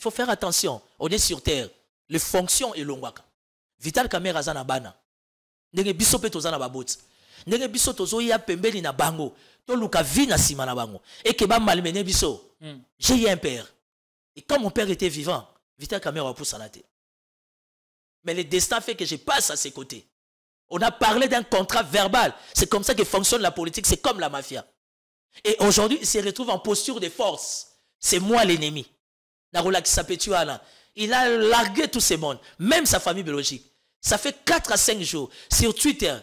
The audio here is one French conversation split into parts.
faut faire attention. On est sur terre. Les fonctions et l'ongwaka. Vital Kamerhe aza na bana. Ndenge biso pe toza na baboti. Ndenge biso tozo ya pembeni na bango. To luka vi na sima na bango. Et que ba malmené biso. J'ai eu un père. Et quand mon père était vivant, Vital Kamerhe a poussé à la tête. Mais le destin fait que je passe à ses côtés. On a parlé d'un contrat verbal. C'est comme ça que fonctionne la politique. C'est comme la mafia. Et aujourd'hui, il se retrouve en posture de force. C'est moi l'ennemi. Il a largué tous ces mondes, même sa famille biologique. Ça fait 4 à 5 jours. Sur Twitter,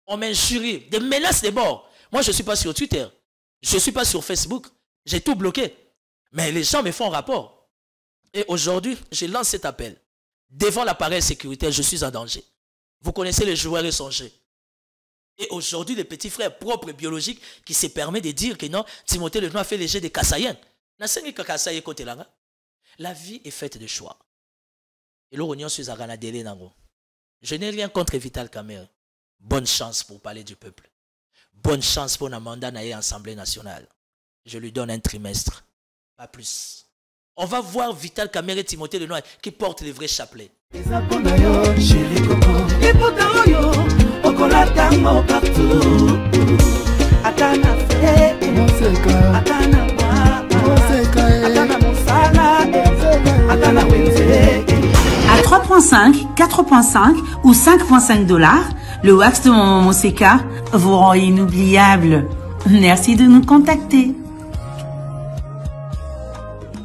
on m'injurie, des menaces de mort. Moi, je ne suis pas sur Twitter. Je ne suis pas sur Facebook. J'ai tout bloqué. Mais les gens me font rapport. Et aujourd'hui, je lance cet appel. Devant l'appareil sécuritaire, je suis en danger. Vous connaissez les joueurs étrangers. Et aujourd'hui, les petits frères propres et biologiques qui se permettent de dire que non, Timothée Ledoux a fait les jets des Kassaïens. La vie est faite de choix. Et je n'ai rien contre Vital Kamerhe. Bonne chance pour parler du peuple. Bonne chance pour un mandat dans l'Assemblée nationale. Je lui donne un trimestre. Pas plus. On va voir Vital Kamerhe et Timothée Ledoux qui portent les vrais chapelets. À 3,5, 4,5 ou 5,5 $, le wax de Maman Moseka vous rend inoubliable. Merci de nous contacter.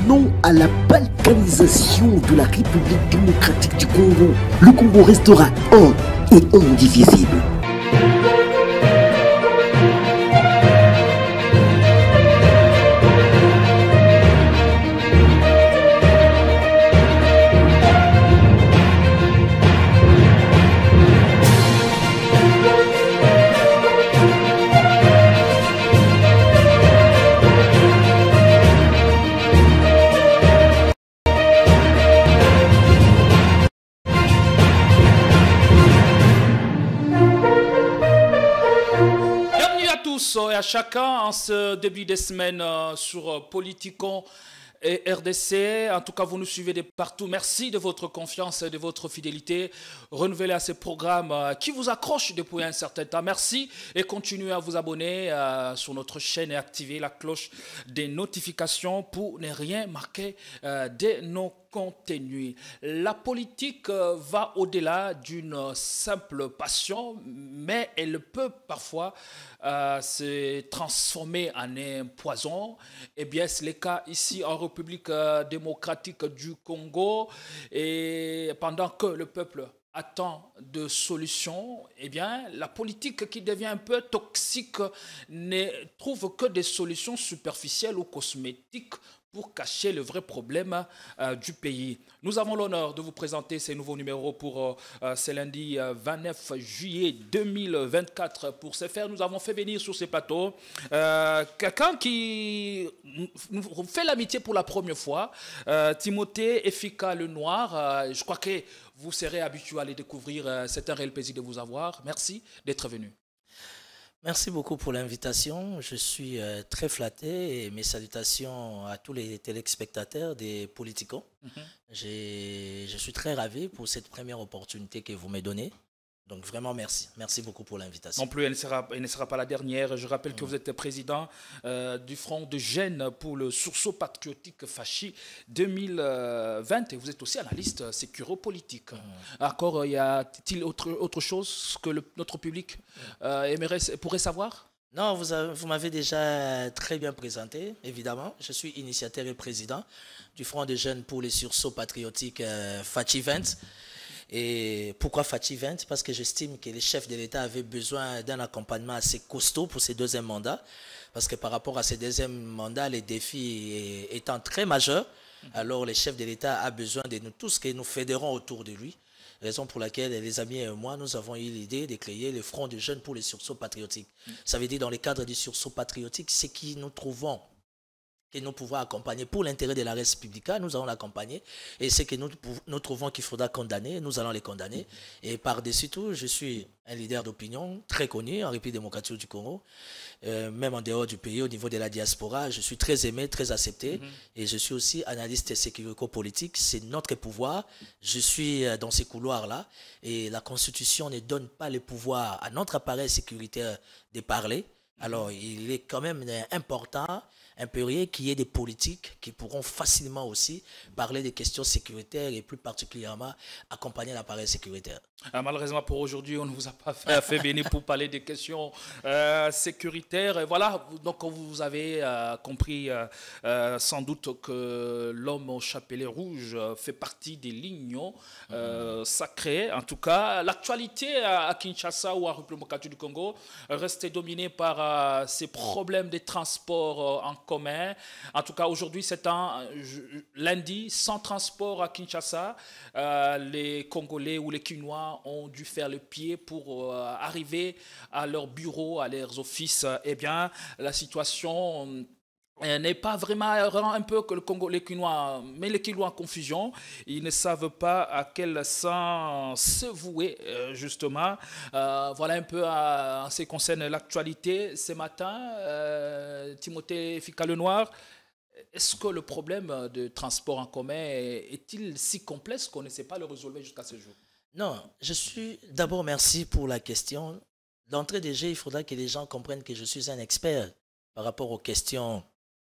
Non à la balkanisation de la République démocratique du Congo. Le Congo restera un et indivisible. Et à chacun en ce début de semaine sur Politicon et RDC. En tout cas, vous nous suivez de partout. Merci de votre confiance et de votre fidélité renouvelée à ces programmes qui vous accrochent depuis un certain temps. Merci et continuez à vous abonner sur notre chaîne et activer la cloche des notifications pour ne rien manquer de nos contenus. La politique va au-delà d'une simple passion, mais elle peut parfois se transformer en un poison. Eh bien, c'est le cas ici en République démocratique du Congo. Et pendant que le peuple attend de solutions, eh bien, la politique qui devient un peu toxique ne trouve que des solutions superficielles ou cosmétiques pour cacher le vrai problème du pays. Nous avons l'honneur de vous présenter ces nouveaux numéros pour ce lundi 29 juillet 2024. Pour ce faire, nous avons fait venir sur ces plateaux quelqu'un qui nous fait l'amitié pour la première fois, Timothée Efika Le Noir. Je crois que vous serez habitué à les découvrir. C'est un réel plaisir de vous avoir. Merci d'être venu. Merci beaucoup pour l'invitation. Je suis très flatté et mes salutations à tous les téléspectateurs des Politicons. Je suis très ravi pour cette première opportunité que vous me donnez. Donc vraiment merci. Merci beaucoup pour l'invitation. Non plus, elle ne sera pas la dernière. Je rappelle que vous êtes président du Front de Gênes pour le sursaut patriotique Fachi 2020 et vous êtes aussi analyste sécuro-politique. Encore, y a-t-il autre chose que notre public pourrait savoir? Non, vous m'avez déjà très bien présenté, évidemment. Je suis initiateur et président du Front de Jeunes pour les sursauts patriotiques Fachi 20. Et pourquoi Fachi 20? Parce que j'estime que les chefs de l'État avaient besoin d'un accompagnement assez costaud pour ces deuxièmes mandats. Parce que par rapport à ces deuxièmes mandats, les défis étant très majeurs, alors les chefs de l'État ont besoin de nous tous, que nous fédérons autour de lui. Raison pour laquelle les amis et moi, nous avons eu l'idée de créer le Front de Jeunes pour les sursauts patriotiques. Ça veut dire dans le cadre du sursaut patriotique, c'est que nous trouvons que nous pouvons accompagner pour l'intérêt de la res publica, nous allons l'accompagner. Et ce que nous trouvons qu'il faudra condamner, nous allons les condamner. Et par-dessus tout, je suis un leader d'opinion très connu en République démocratique du Congo, même en dehors du pays, au niveau de la diaspora. Je suis très aimé, très accepté. Et je suis aussi analyste sécurité-politique. C'est notre pouvoir. Je suis dans ces couloirs-là. Et la Constitution ne donne pas le pouvoir à notre appareil sécuritaire de parler. Alors, il est quand même important, impérieux, qu'il y ait des politiques qui pourront facilement aussi parler des questions sécuritaires et plus particulièrement accompagner l'appareil sécuritaire. Malheureusement pour aujourd'hui, on ne vous a pas fait venir pour parler des questions sécuritaires. Et voilà, donc vous avez compris sans doute que l'homme au chapelet rouge fait partie des lignes sacrées. En tout cas, l'actualité à Kinshasa ou à République démocratique du Congo reste dominée par ces problèmes de transport en commun. En tout cas, aujourd'hui, c'est un lundi sans transport à Kinshasa. Les Congolais ou les Kinois ont dû faire le pied pour arriver à leur bureau, à leurs offices. Eh bien, la situation n'est pas vraiment un peu que les Kinois, mais les Kinois en confusion. Ils ne savent pas à quel sens se vouer, justement. Voilà un peu en ce qui concerne l'actualité. Ce matin, Timothée Fika-Lenoir, est-ce que le problème de transport en commun est-il si complexe qu'on ne sait pas le résoudre jusqu'à ce jour? Non, je suis d'abord merci pour la question. D'entrée de jeu, il faudra que les gens comprennent que je suis un expert par rapport aux questions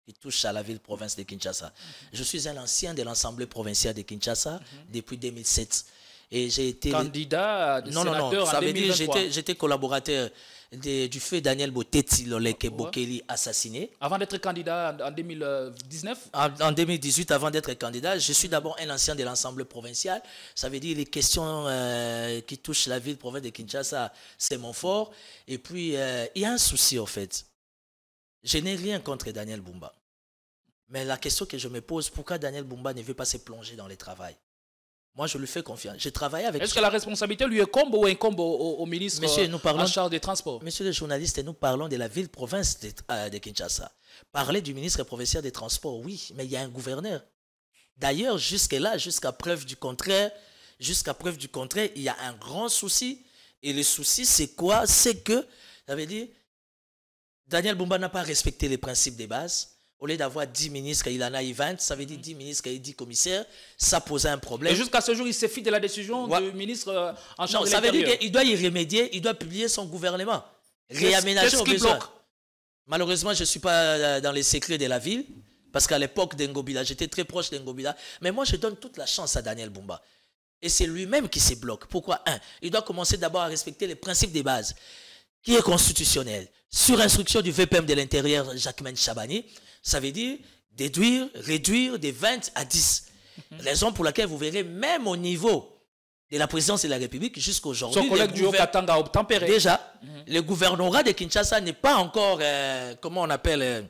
qui touchent à la ville-province de Kinshasa. Je suis un ancien de l'Assemblée provinciale de Kinshasa depuis 2007. Et j'ai été candidat de sénateur ça en veut 2023. dire j'étais collaborateur du feu Daniel Boteti Loleke Bokeli assassiné. Avant d'être candidat en 2019? En 2018, avant d'être candidat, je suis d'abord un ancien de l'Assemblée provinciale. Ça veut dire les questions qui touchent la ville-province de Kinshasa, c'est mon fort. Et puis, il y a un souci, en fait. Je n'ai rien contre Daniel Bumba. Mais la question que je me pose, pourquoi Daniel Bumba ne veut pas se plonger dans le travail? Moi, je lui fais confiance. J'ai travaillé avec... Est-ce que la responsabilité lui incombe ou incombe au ministre en charge des transports? Monsieur le journaliste, nous parlons de la ville-province de Kinshasa. Parler du ministre provincial des Transports, oui, mais il y a un gouverneur. D'ailleurs, jusque-là, jusqu'à preuve du contraire, il y a un grand souci. Et le souci, c'est quoi? C'est que, ça veut dire, Daniel Bumba n'a pas respecté les principes de base. Au lieu d'avoir 10 ministres, il en a eu 20, ça veut dire 10 ministres, il a eu 10 commissaires, ça posait un problème. Et jusqu'à ce jour, il s'est fié de la décision du ministre en charge de l'Intérieur. Ça veut dire qu'il doit y remédier, il doit publier son gouvernement, réaménager au besoin. Malheureusement, je ne suis pas dans les secrets de la ville, parce qu'à l'époque d'Ngobila, j'étais très proche d'Ngobila, mais moi je donne toute la chance à Daniel Bumba. Et c'est lui-même qui se bloque. Pourquoi? Il doit commencer d'abord à respecter les principes de base, qui est constitutionnel. Sur instruction du VPM de l'Intérieur, Jacquemaine Chabani, ça veut dire réduire de 20 à 10. Raison pour laquelle vous verrez, même au niveau de la présidence de la République, jusqu'aujourd'hui, son collègue du Haut-Katanga a obtempéré. Déjà, le gouvernorat de Kinshasa n'est pas encore, comment on appelle,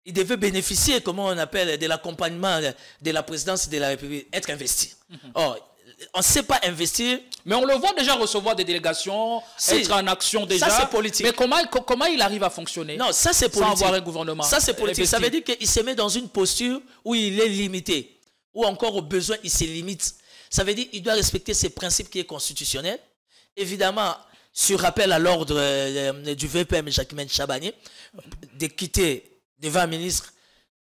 il devait bénéficier, comment on appelle, de l'accompagnement de la présidence de la République, être investi. Or, on ne sait pas investir. Mais on le voit déjà recevoir des délégations, être en action déjà. Ça, c'est politique. Mais comment il arrive à fonctionner? Non, ça, c'est politique. Sans avoir un gouvernement. Ça, c'est politique. Ça veut dire qu'il se met dans une posture où il est limité. Ou encore, au besoin, il se limite. Ça veut dire qu'il doit respecter ses principes qui est constitutionnel. Évidemment, sur rappel à l'ordre du VPM Jacquemaine Chabani, de quitter de 20 ministres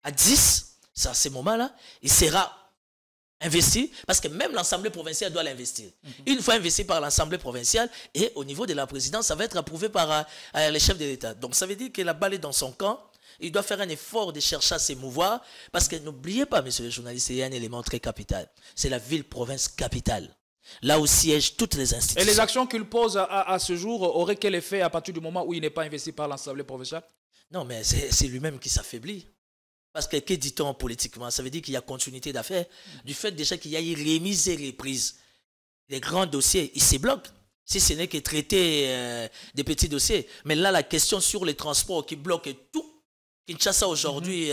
à 10, à ce moment-là, il sera investi, parce que même l'Assemblée provinciale doit l'investir. Une fois investi par l'Assemblée provinciale, et au niveau de la présidence, ça va être approuvé par les chefs de l'État. Donc ça veut dire que la balle est dans son camp. Il doit faire un effort de chercher à s'émouvoir, parce que n'oubliez pas, monsieur le journaliste, il y a un élément très capital. C'est la ville-province capitale. Là où siègent toutes les institutions. Et les actions qu'il pose à ce jour auraient quel effet à partir du moment où il n'est pas investi par l'Assemblée provinciale? Non, mais c'est lui-même qui s'affaiblit. Parce que, que dit-on politiquement? Ça veut dire qu'il y a continuité d'affaires. Du fait déjà qu'il y a eu remise et reprise. Les grands dossiers, ils se bloquent. Si ce n'est que traiter des petits dossiers. Mais là, la question sur les transports qui bloquent tout, Kinshasa aujourd'hui,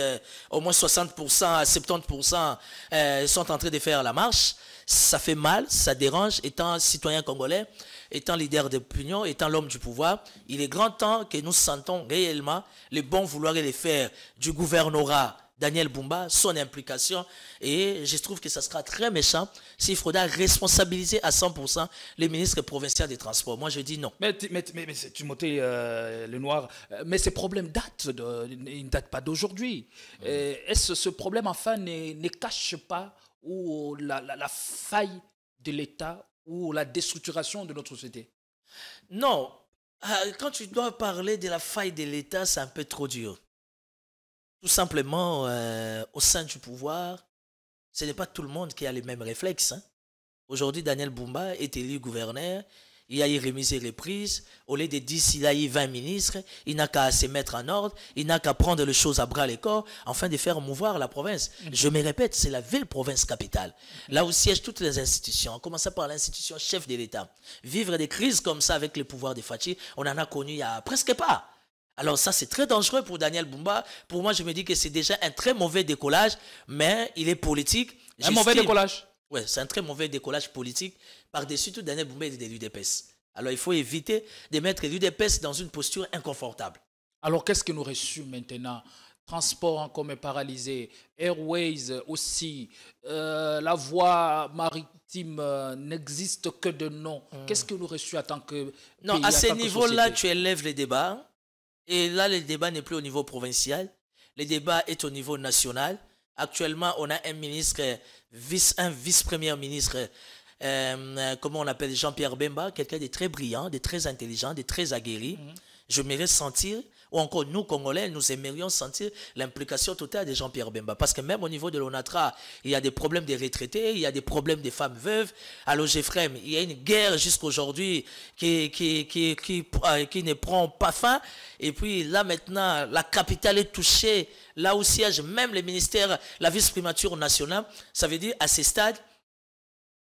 au moins 60% à 70% sont en train de faire la marche. Ça fait mal, ça dérange. Étant citoyen congolais, étant leader d'opinion, étant l'homme du pouvoir, il est grand temps que nous sentons réellement le bon vouloir et les faire du gouvernorat Daniel Bumba, son implication. Et je trouve que ça sera très méchant s'il faudra responsabiliser à 100% les ministres provinciaux des Transports. Moi, je dis non. Mais Timothée Le Noir, mais ces problèmes ils ne datent pas d'aujourd'hui. Est-ce que ce problème, enfin, ne cache pas ou la faille de l'État ou la déstructuration de notre société? Non. Quand tu dois parler de la faille de l'État, c'est un peu trop dur. Tout simplement, au sein du pouvoir, ce n'est pas tout le monde qui a les mêmes réflexes. Hein. Aujourd'hui, Daniel Bumba est élu gouverneur. Il a eu remise et reprise. Au lieu de 10, il a eu 20 ministres. Il n'a qu'à se mettre en ordre. Il n'a qu'à prendre les choses à bras le corps afin de faire mouvoir la province. Je me répète, c'est la ville province capitale. Là où siègent toutes les institutions, en commençant par l'institution chef de l'État. Vivre des crises comme ça avec les pouvoirs de Fachi, on en a connu il y a presque pas. Alors ça, c'est très dangereux pour Daniel Bumba. Pour moi, je me dis que c'est déjà un très mauvais décollage, mais il est politique. Un mauvais décollage? Oui, c'est un très mauvais décollage politique. Par-dessus tout, Daniel Bumba est de l'UDPS. Alors il faut éviter de mettre l'UDPS dans une posture inconfortable. Alors qu'est-ce que nous reçut maintenant? Transport en commun paralysé, Airways aussi, la voie maritime n'existe que de nom. Qu'est-ce que nous reçut en tant que non, pays, à ce niveau-là, société? tu élèves les débats. Et là, le débat n'est plus au niveau provincial. Le débat est au niveau national. Actuellement, on a un ministre, un vice-premier ministre, comment on appelle, Jean-Pierre Bemba, quelqu'un de très brillant, de très intelligent, de très aguerri. Je m'aimerais sentir, ou encore nous, Congolais, nous aimerions sentir l'implication totale de Jean-Pierre Bemba. Parce que même au niveau de l'ONATRA, il y a des problèmes des retraités, il y a des problèmes des femmes veuves. À l'OGFREM, il y a une guerre jusqu'aujourd'hui qui ne prend pas fin. Et puis là maintenant, la capitale est touchée. Là où siège même les ministères, la vice-primature nationale. Ça veut dire à ces stades,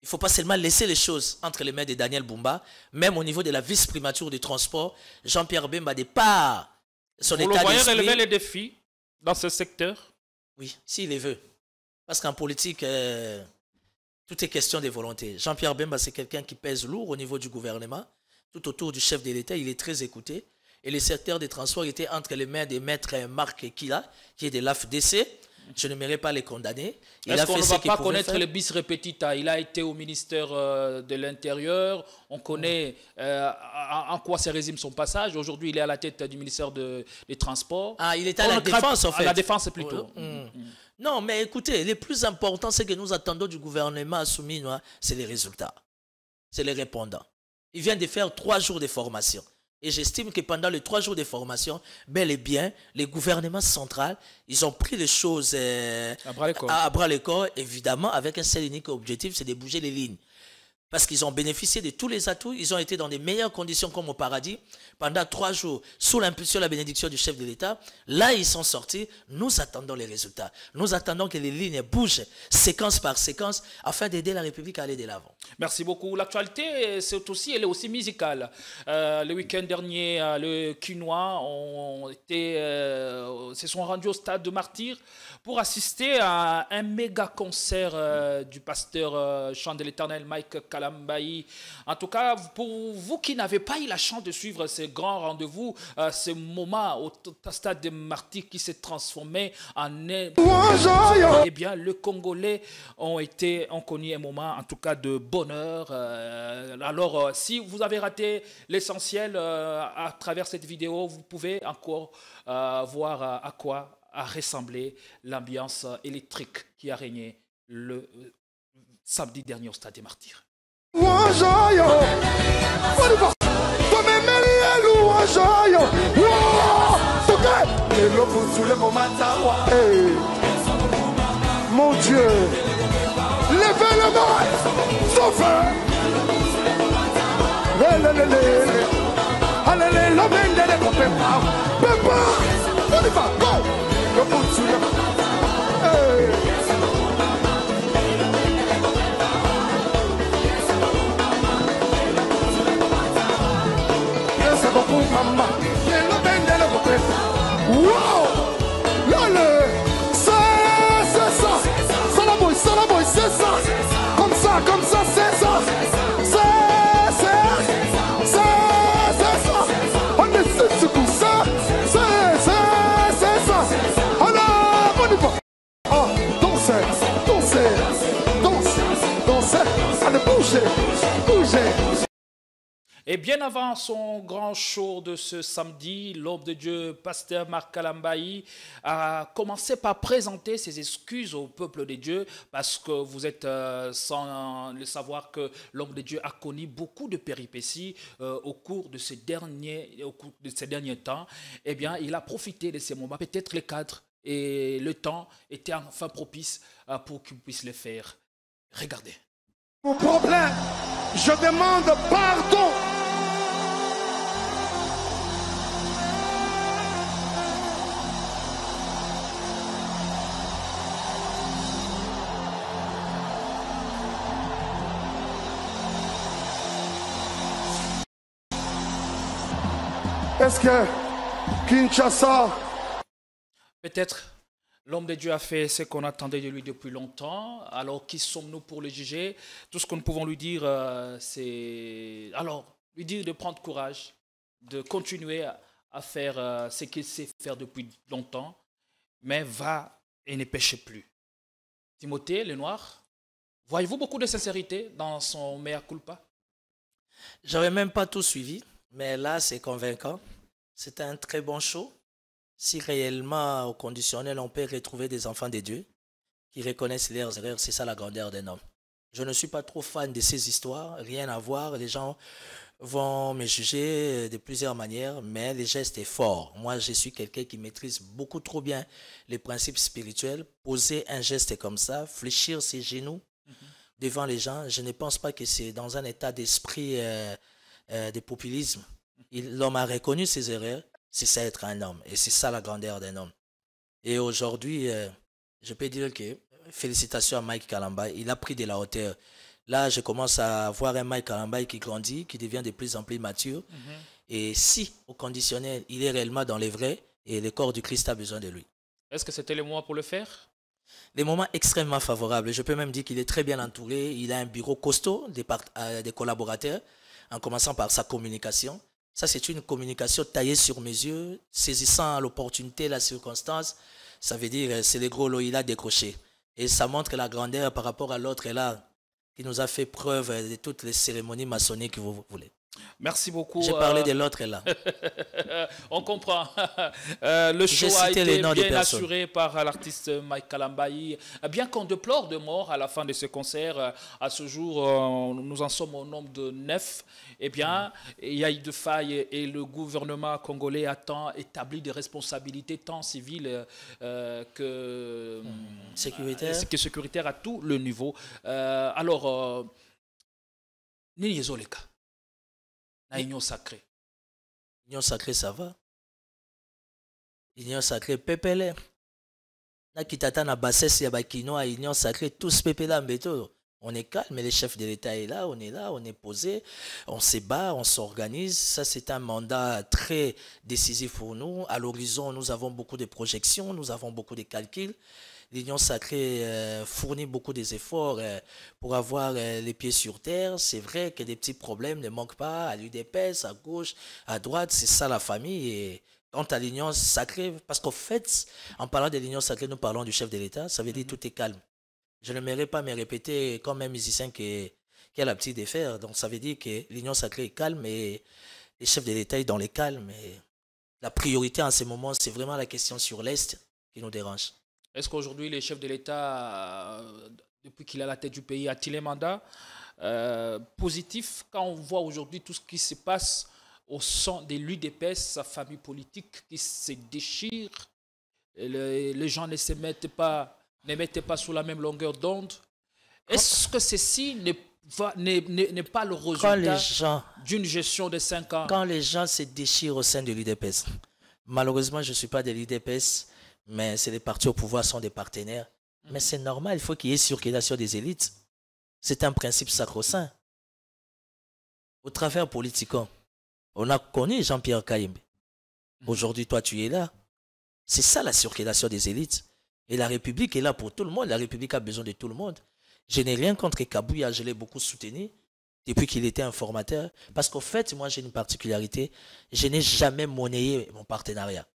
il ne faut pas seulement laisser les choses entre les mains de Daniel Bumba, même au niveau de la vice-primature du transport, Jean-Pierre Bemba, de par son état d'esprit... Vous le voyez relever les défis dans ce secteur? Oui, s'il les veut. Parce qu'en politique, tout est question de volonté. Jean-Pierre Bemba, c'est quelqu'un qui pèse lourd au niveau du gouvernement. Tout autour du chef de l'État, il est très écouté. Et le secteur des transports était entre les mains de maître Marc Kila, qui est de l'AFDC. Je n'aimerais pas les condamner. Est-ce qu'on ne va pas connaître le bis repetita? Il a été au ministère de l'Intérieur. On connaît en quoi se résume son passage. Aujourd'hui, il est à la tête du ministère des Transports. Ah, il est à la défense, en fait. À la défense, plutôt. Non, mais écoutez, le plus important, c'est que nous attendons du gouvernement soumis, c'est les résultats. C'est les répondants. Il vient de faire 3 jours de formation. Et j'estime que pendant les 3 jours de formation, bel et bien, les gouvernements centraux, ils ont pris les choses à bras le corps, évidemment, avec un seul et unique objectif, c'est de bouger les lignes. Parce qu'ils ont bénéficié de tous les atouts, ils ont été dans des meilleures conditions comme au paradis, pendant 3 jours, sous l'impulsion et la bénédiction du chef de l'État. Là, ils sont sortis, nous attendons les résultats. Nous attendons que les lignes bougent, séquence par séquence, afin d'aider la République à aller de l'avant. Merci beaucoup. L'actualité, elle est aussi musicale. Le week-end dernier, le Quinois se sont rendus au stade de Martyr pour assister à un méga concert du pasteur chant de l'Éternel, Mike Kalambayi. En tout cas, pour vous qui n'avez pas eu la chance de suivre ce grand rendez-vous, ce moment au stade de Martyr qui s'est transformé en... Eh bien, les Congolais ont connu un moment, en tout cas, de bonheur. Alors, si vous avez raté l'essentiel à travers cette vidéo, vous pouvez encore voir à quoi a ressemblé l'ambiance électrique qui a régné le samedi dernier au stade des Martyrs. Mon Dieu, levez le mal, sauf allez, l'homme de l'épopée, papa, on y va, go, le bout sur le c'est beaucoup, maman, l'homme de l'épopée, wow. bougez. Et bien avant son grand show de ce samedi, l'homme de Dieu, pasteur Marc Kalambayi, a commencé par présenter ses excuses au peuple de Dieu, parce que vous êtes sans le savoir que l'homme de Dieu a connu beaucoup de péripéties au cours de ces derniers temps. Eh bien, il a profité de ces moments, peut-être les cadres et le temps était enfin propice pour qu'il puisse les faire. Regardez. Mon problème, je demande pardon. Est-ce que Kinshasa... Peut-être l'homme de Dieu a fait ce qu'on attendait de lui depuis longtemps. Alors, qui sommes-nous pour le juger? Tout ce que nous pouvons lui dire, c'est... Alors, lui dire de prendre courage, de continuer à faire ce qu'il sait faire depuis longtemps, mais va et ne péchez plus. Timothée, le noir, voyez-vous beaucoup de sincérité dans son mea culpa? J'avais même pas tout suivi, mais là, c'est convaincant. C'était un très bon show. Si réellement, au conditionnel, on peut retrouver des enfants de Dieu qui reconnaissent leurs erreurs, c'est ça la grandeur d'un homme. Je ne suis pas trop fan de ces histoires, rien à voir. Les gens vont me juger de plusieurs manières, mais le geste est fort. Moi, je suis quelqu'un qui maîtrise beaucoup trop bien les principes spirituels. Poser un geste comme ça, fléchir ses genoux devant les gens, je ne pense pas que c'est dans un état d'esprit de populisme. L'homme a reconnu ses erreurs, c'est ça être un homme. Et c'est ça la grandeur d'un homme. Et aujourd'hui, je peux dire que félicitations à Mike Kalambayi, il a pris de la hauteur. Là, je commence à voir un Mike Kalambayi qui grandit, qui devient de plus en plus mature. Et si, au conditionnel, il est réellement dans les vrais, et le corps du Christ a besoin de lui. Est-ce que c'était le moment pour le faire? Des moments extrêmement favorables. Je peux même dire qu'il est très bien entouré. Il a un bureau costaud, des collaborateurs, en commençant par sa communication. Ça, c'est une communication taillée sur mesure, saisissant l'opportunité, la circonstance. Ça veut dire c'est le gros lot, il a décroché. Et ça montre la grandeur par rapport à l'autre là, qui nous a fait preuve de toutes les cérémonies maçonniques que vous voulez. Merci beaucoup. J'ai parlé de l'autre là. On comprend. Le show a été bien assuré par l'artiste Mike Kalambayi. Bien qu'on déplore de mort à la fin de ce concert, à ce jour, nous en sommes au nombre de 9. Eh bien, il y a eu de failles et le gouvernement congolais a tant établi des responsabilités tant civiles que sécuritaires à tout le niveau. Alors, Nini Zoleka. La union sacrée. Union sacrée, ça va. Union sacrée, pépélé. Na kitata na bassesse ya bakino à union sacrée, tous pépélé mbeto. On est calme, mais le chef de l'État est là, on est posé, on se bat, on s'organise. Ça, c'est un mandat très décisif pour nous. À l'horizon, nous avons beaucoup de projections, nous avons beaucoup de calculs. L'Union sacrée fournit beaucoup d'efforts pour avoir les pieds sur terre. C'est vrai que des petits problèmes ne manquent pas à l'UDPS, à gauche, à droite. C'est ça la famille. Et quant à l'Union sacrée, parce qu'en fait, en parlant de l'Union sacrée, nous parlons du chef de l'État, ça veut dire tout est calme. Je ne m'aimerais pas me répéter comme un musicien qui a la petite défaire. Donc ça veut dire que l'Union sacrée est calme et le chef de l'État est dans les calmes. Et la priorité en ce moment, c'est vraiment la question sur l'Est qui nous dérange. Est-ce qu'aujourd'hui, le chef de l'État, depuis qu'il a la tête du pays, a-t-il un mandat positif quand on voit aujourd'hui tout ce qui se passe au sein de l'UDPS, sa famille politique qui se déchire, les gens ne mettent pas sous la même longueur d'onde? Est-ce que ceci n'est pas le résultat d'une gestion de 5 ans? Quand les gens se déchirent au sein de l'UDPS, malheureusement, je ne suis pas de l'UDPS, mais c'est les partis au pouvoir sont des partenaires. Mais c'est normal, il faut qu'il y ait circulation des élites. C'est un principe sacro-saint. Au travers politiquement, on a connu Jean-Pierre Kayembe. Aujourd'hui, toi, tu es là. C'est ça la circulation des élites. Et la République est là pour tout le monde. La République a besoin de tout le monde. Je n'ai rien contre Kabouya, je l'ai beaucoup soutenu depuis qu'il était informateur. Parce qu'au fait, moi, j'ai une particularité. Je n'ai jamais monnayé mon partenariat.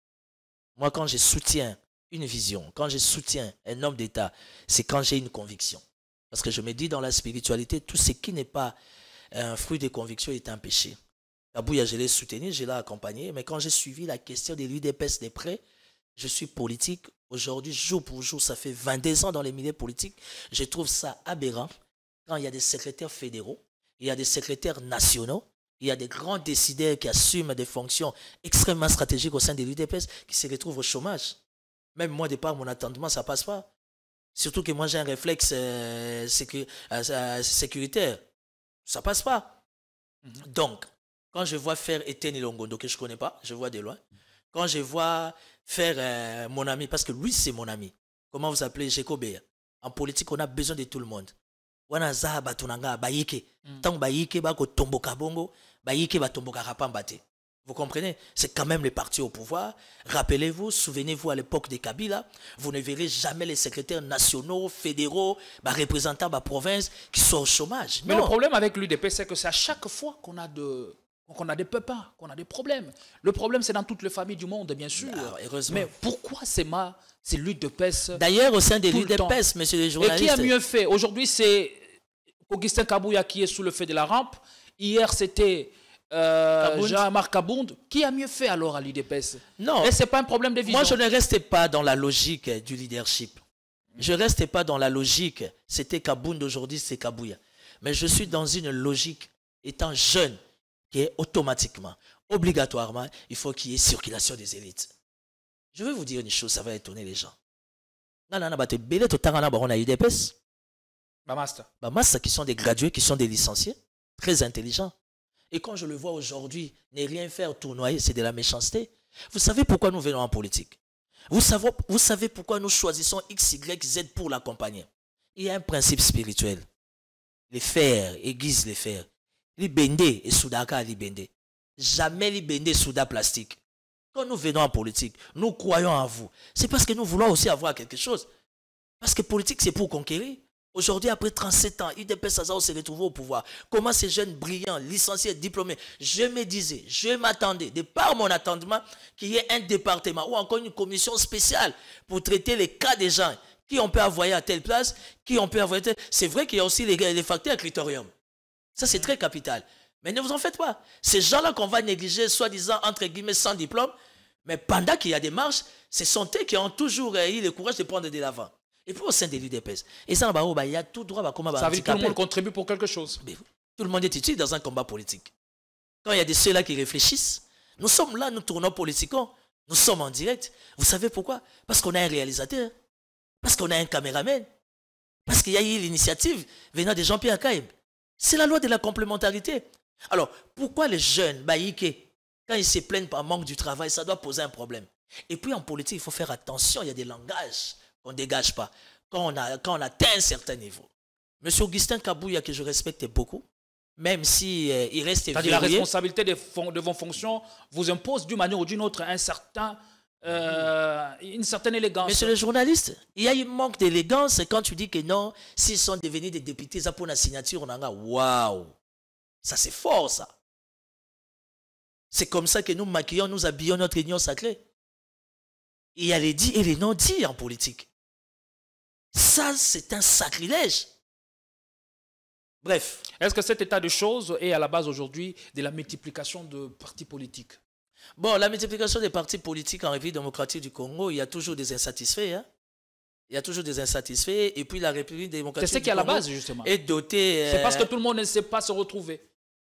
Moi, quand je soutiens une vision, quand je soutiens un homme d'État, c'est quand j'ai une conviction. Parce que je me dis, dans la spiritualité, tout ce qui n'est pas un fruit de conviction est un péché. Kabouya, je l'ai soutenu, je l'ai accompagné, mais quand j'ai suivi la question de l'UDPS de près, je suis politique. Aujourd'hui, jour pour jour, ça fait 22 ans dans les milieux politiques. Je trouve ça aberrant quand il y a des secrétaires fédéraux, il y a des secrétaires nationaux, il y a des grands décideurs qui assument des fonctions extrêmement stratégiques au sein de l'UDPS qui se retrouvent au chômage. Même moi, de par mon attendement, ça ne passe pas. Surtout que moi, j'ai un réflexe sécuritaire. Ça ne passe pas. Donc, quand je vois faire Etienne Longondo, que je ne connais pas, je vois de loin. Quand je vois faire mon ami, parce que lui, c'est mon ami. Comment vous appelez Jekobé? En politique, on a besoin de tout le monde. Wana batunanga bayike. Tant bayike bako tomboka bongo, bayike batomboka rapambate. Vous comprenez? C'est quand même les partis au pouvoir. Rappelez-vous, souvenez-vous à l'époque de Kabila, vous ne verrez jamais les secrétaires nationaux, fédéraux, représentants de la province qui sont au chômage. Mais le problème avec l'UDP, c'est que c'est à chaque fois qu'on a des pépins, qu'on a des problèmes. Le problème, c'est dans toutes les familles du monde, bien sûr. Heureusement. Mais pourquoi c'est l'UDPS? D'ailleurs, au sein de l'UDPS, monsieur les journalistes... Et qui a mieux fait? Aujourd'hui, c'est Augustin Kabouya qui est sous le fait de la rampe. Hier, c'était... Jean-Marc Kabound, qui a mieux fait alors à l'UDPS? Non. Et ce n'est pas un problème de vision. Moi, je ne restais pas dans la logique du leadership. Je ne restais pas dans la logique. C'était Kabound, aujourd'hui c'est Kabouya. Mais je suis dans une logique, étant jeune, qui est automatiquement, obligatoirement, il faut qu'il y ait circulation des élites. Je vais vous dire une chose, ça va étonner les gens. On a UDPS. Bamasta, qui sont des gradués, qui sont des licenciés, très intelligents. Et quand je le vois aujourd'hui, ne rien faire, tournoyer, c'est de la méchanceté. Vous savez pourquoi nous venons en politique? Vous savez pourquoi nous choisissons X, Y, Z pour l'accompagner? Il y a un principe spirituel. Les fers aiguisent les fers. Les bendés et soudaka les bendés. Jamais les bendés souda plastique. Quand nous venons en politique, nous croyons en vous. C'est parce que nous voulons aussi avoir quelque chose. Parce que politique, c'est pour conquérir. Aujourd'hui, après 37 ans, UDPS Sazao s'est retrouvé au pouvoir. Comment ces jeunes brillants, licenciés, diplômés, je me disais, je m'attendais, de par mon attendement, qu'il y ait un département ou encore une commission spéciale pour traiter les cas des gens qui on peut envoyer à telle place, qui on peut envoyer à telle... C'est vrai qu'il y a aussi les facteurs critérium. Ça, c'est très capital. Mais ne vous en faites pas. Ces gens-là qu'on va négliger, soi-disant, entre guillemets, sans diplôme, mais pendant qu'il y a des marches, ce sont eux qui ont toujours eu le courage de prendre de l'avant. Et puis au sein de l'UDPS. Et ça, il y a tout droit à comment... Ça veut dire que tout le monde contribue pour quelque chose. Mais tout le monde est utile dans un combat politique. Quand il y a des ceux-là qui réfléchissent, nous sommes là, nous tournons politiquement, nous sommes en direct. Vous savez pourquoi? Parce qu'on a un réalisateur, parce qu'on a un caméraman, parce qu'il y a eu l'initiative venant de Jean-Pierre Kaïb. C'est la loi de la complémentarité. Alors, pourquoi les jeunes, quand ils se plaignent par manque du travail, ça doit poser un problème. Et puis en politique, il faut faire attention, il y a des langages qu'on ne dégage pas quand on atteint un certain niveau. Monsieur Augustin Kabouya, que je respecte beaucoup, même si il reste verrouillé... La responsabilité de vos fonctions vous impose d'une manière ou d'une autre une certaine élégance. Monsieur le journaliste, il y a un manque d'élégance quand tu dis que non, s'ils sont devenus des députés, ça pour la signature, on a waouh, ça c'est fort ça. C'est comme ça que nous maquillons, nous habillons notre union sacrée. Il y a les dits et les non-dits en politique. Ça, c'est un sacrilège. Bref. Est-ce que cet état de choses est à la base aujourd'hui de la multiplication de partis politiques? Bon, la multiplication des partis politiques en République démocratique du Congo, il y a toujours des insatisfaits. Hein? Il y a toujours des insatisfaits. Et puis la République démocratique du Congo... C'est ce qui est à la base, justement. Est dotée... C'est parce que tout le monde ne sait pas se retrouver.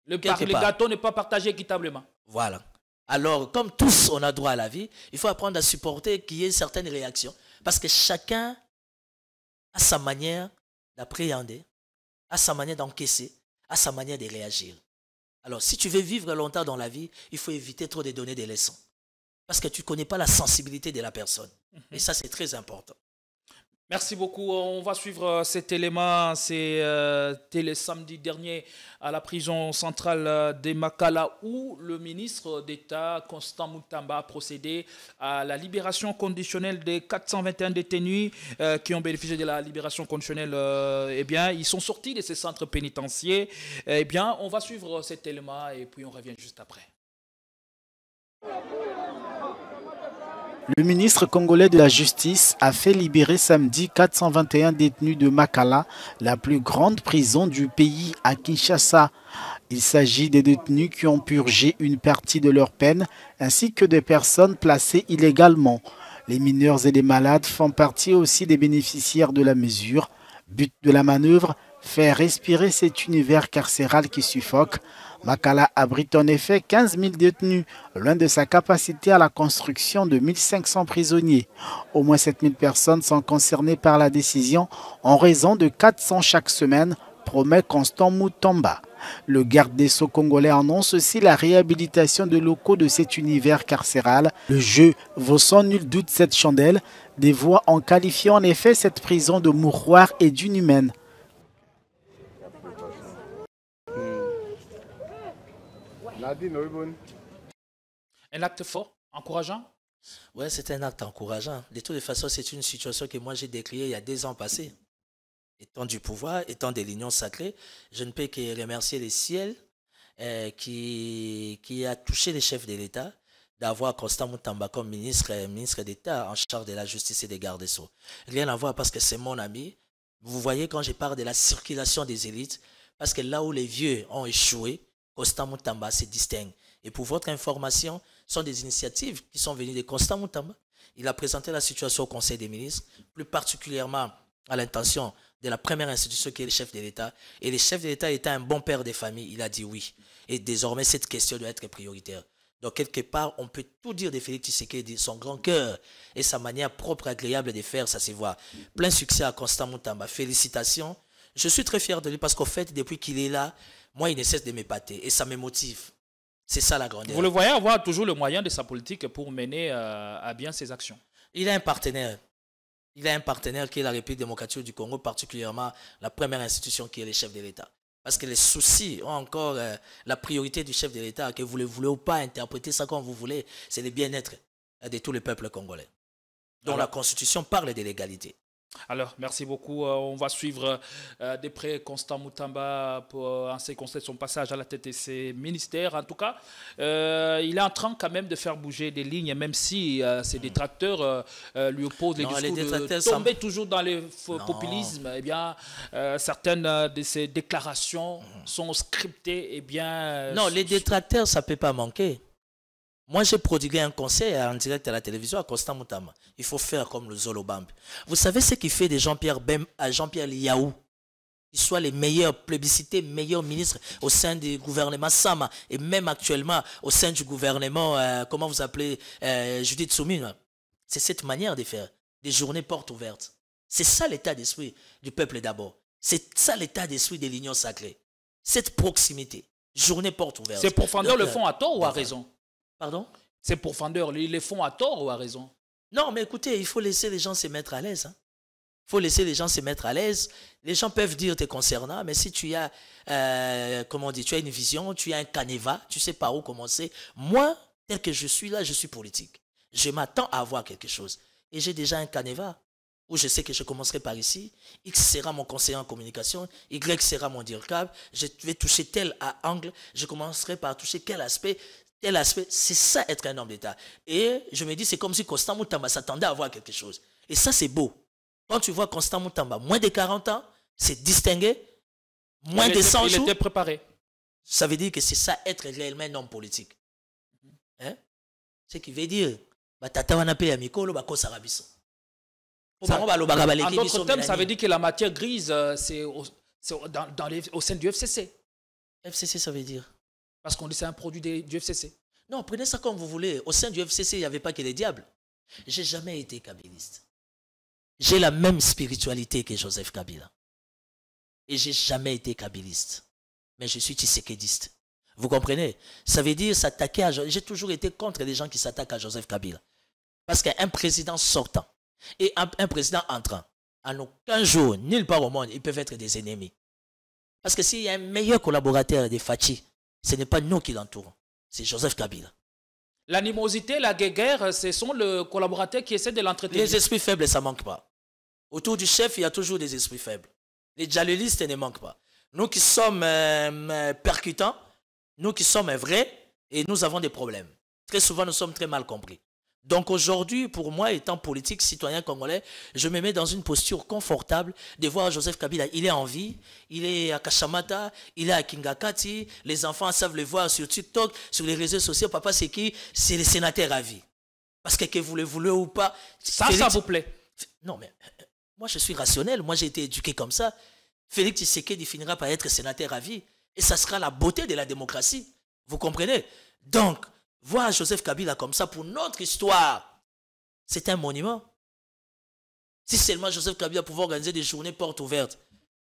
Le gâteau n'est pas partagé équitablement. Voilà. Alors, comme tous on a droit à la vie, il faut apprendre à supporter qu'il y ait certaines réactions. Parce que chacun a sa manière d'appréhender, a sa manière d'encaisser, a sa manière de réagir. Alors, si tu veux vivre longtemps dans la vie, il faut éviter trop de donner des leçons. Parce que tu ne connais pas la sensibilité de la personne. Et ça, c'est très important. Merci beaucoup. On va suivre cet élément. C'était le samedi dernier à la prison centrale de Makala où le ministre d'État, Constant Moutamba, a procédé à la libération conditionnelle des 421 détenus qui ont bénéficié de la libération conditionnelle. Eh bien, ils sont sortis de ces centres pénitentiaires. Eh bien, on va suivre cet élément et puis on revient juste après. Le ministre congolais de la Justice a fait libérer samedi 421 détenus de Makala, la plus grande prison du pays à Kinshasa. Il s'agit des détenus qui ont purgé une partie de leur peine, ainsi que des personnes placées illégalement. Les mineurs et les malades font partie aussi des bénéficiaires de la mesure. But de la manœuvre, faire respirer cet univers carcéral qui suffoque. Makala abrite en effet 15 000 détenus, loin de sa capacité à la construction de 1500 prisonniers. Au moins 7 000 personnes sont concernées par la décision en raison de 400 chaque semaine, promet Constant Mutamba. Le garde des Sceaux congolais annonce aussi la réhabilitation de locaux de cet univers carcéral. Le jeu vaut sans nul doute cette chandelle. Des voix ont qualifié en effet cette prison de mouroir et d'inhumaine. Un acte fort, encourageant? Ouais, c'est un acte encourageant. De toutes les façons, c'est une situation que moi j'ai décriée il y a 2 ans passés. Étant du pouvoir, étant de l'union sacrée, je ne peux que remercier le ciel qui a touché les chefs de l'État d'avoir Constant Mutamba comme ministre d'État en charge de la justice et des gardes des Sceaux. Rien à voir parce que c'est mon ami. Vous voyez quand je parle de la circulation des élites, parce que là où les vieux ont échoué, Constant Mutamba se distingue. Et pour votre information, ce sont des initiatives qui sont venues de Constant Mutamba. Il a présenté la situation au Conseil des ministres, plus particulièrement à l'intention de la première institution qui est le chef de l'État. Et le chef de l'État étant un bon père de famille, il a dit oui. Et désormais, cette question doit être prioritaire. Donc, quelque part, on peut tout dire de Félix Tshisekedi, son grand cœur et sa manière propre, agréable de faire, ça se voit. Plein succès à Constant Mutamba. Félicitations. Je suis très fier de lui parce qu'au fait, depuis qu'il est là, moi, il ne cesse de m'épater et ça me motive. C'est ça la grandeur. Vous le voyez avoir toujours le moyen de sa politique pour mener à bien ses actions. Il a un partenaire. Il a un partenaire qui est la République démocratique du Congo, particulièrement la première institution qui est le chef de l'État. Parce que les soucis ont encore la priorité du chef de l'État, que vous le voulez ou pas, interpréter ça comme vous voulez, c'est le bien-être de tous les peuples congolais. Donc la Constitution parle de l'égalité. Alors, merci beaucoup. On va suivre de près Constant Mutamba en ce qui concerne son passage à la tête de ses ministères. En tout cas, il est en train quand même de faire bouger des lignes, même si ses détracteurs lui opposent les discours de tomber toujours dans le populisme. Eh bien, certaines de ses déclarations sont scriptées. Eh bien, non, les détracteurs, ça ne peut pas manquer. Moi, j'ai prodigué un conseil en direct à la télévision à Constant Mutamba. Il faut faire comme le Zolobambe. Vous savez ce qui fait de Jean-Pierre Liaou, qu'il soit les meilleurs plébiscités, meilleurs ministres au sein du gouvernement Sama et même actuellement au sein du gouvernement, comment vous appelez, Judith Soumine. C'est cette manière de faire, des journées portes ouvertes. C'est ça l'état d'esprit du peuple d'abord. C'est ça l'état d'esprit de l'union sacrée. Cette proximité, journée portes ouvertes. Ces profondeurs le font à tort ou à raison? Pardon? Ces profondeurs, ils les font à tort ou à raison? Non, mais écoutez, il faut laisser les gens se mettre à l'aise. Il faut laisser les gens se mettre à l'aise. Les gens peuvent dire te concernant, mais si tu as, comment on dit, tu as une vision, tu as un canevas, tu sais par où commencer. Moi, tel que je suis là, je suis politique. Je m'attends à avoir quelque chose. Et j'ai déjà un canevas où je sais que je commencerai par ici. X sera mon conseiller en communication. Y sera mon directeur. Je vais toucher tel angle. Je commencerai par toucher quel aspect. Tel aspect, c'est ça être un homme d'État. Et je me dis, c'est comme si Constant Mutamba s'attendait à avoir quelque chose. Et ça, c'est beau. Quand tu vois Constant Mutamba, moins de 40 ans, c'est distingué, moins de 100 jours. Il était préparé. Ça veut dire que c'est ça être réellement un homme politique. Hein? Ce qui veut dire, en d'autres termes, ça veut dire que la matière grise, c'est au sein du FCC. FCC, ça veut dire? Parce qu'on dit que c'est un produit du FCC. Non, prenez ça comme vous voulez. Au sein du FCC, il n'y avait pas que les diables. J'ai jamais été kabyliste. J'ai la même spiritualité que Joseph Kabila. Et j'ai jamais été kabyliste. Mais je suis tshisekédiste. Vous comprenez? Ça veut dire s'attaquer à... J'ai toujours été contre les gens qui s'attaquent à Joseph Kabila. Parce qu'un président sortant et un président entrant, en aucun jour, nulle part au monde, ils peuvent être des ennemis. Parce que s'il y a un meilleur collaborateur de Fachi, ce n'est pas nous qui l'entourons, c'est Joseph Kabila. L'animosité, la guerre, ce sont les collaborateurs qui essaient de l'entretenir. Les esprits faibles, ça ne manque pas. Autour du chef, il y a toujours des esprits faibles. Les djalilistes ne manquent pas. Nous qui sommes percutants, nous qui sommes vrais, et nous avons des problèmes. Très souvent, nous sommes très mal compris. Donc aujourd'hui, pour moi, étant politique, citoyen congolais, je me mets dans une posture confortable de voir Joseph Kabila. Il est en vie, il est à Kashamata, il est à Kingakati, les enfants savent le voir sur TikTok, sur les réseaux sociaux. Papa, c'est qui? C'est le sénateur à vie. Parce que vous le voulez ou pas... Ça vous plaît? Non, mais moi, je suis rationnel. Moi, j'ai été éduqué comme ça. Félix Tshisekedi finira par être sénateur à vie. Et ça sera la beauté de la démocratie. Vous comprenez? Donc, voir Joseph Kabila comme ça pour notre histoire, c'est un monument. Si seulement Joseph Kabila pouvait organiser des journées portes ouvertes,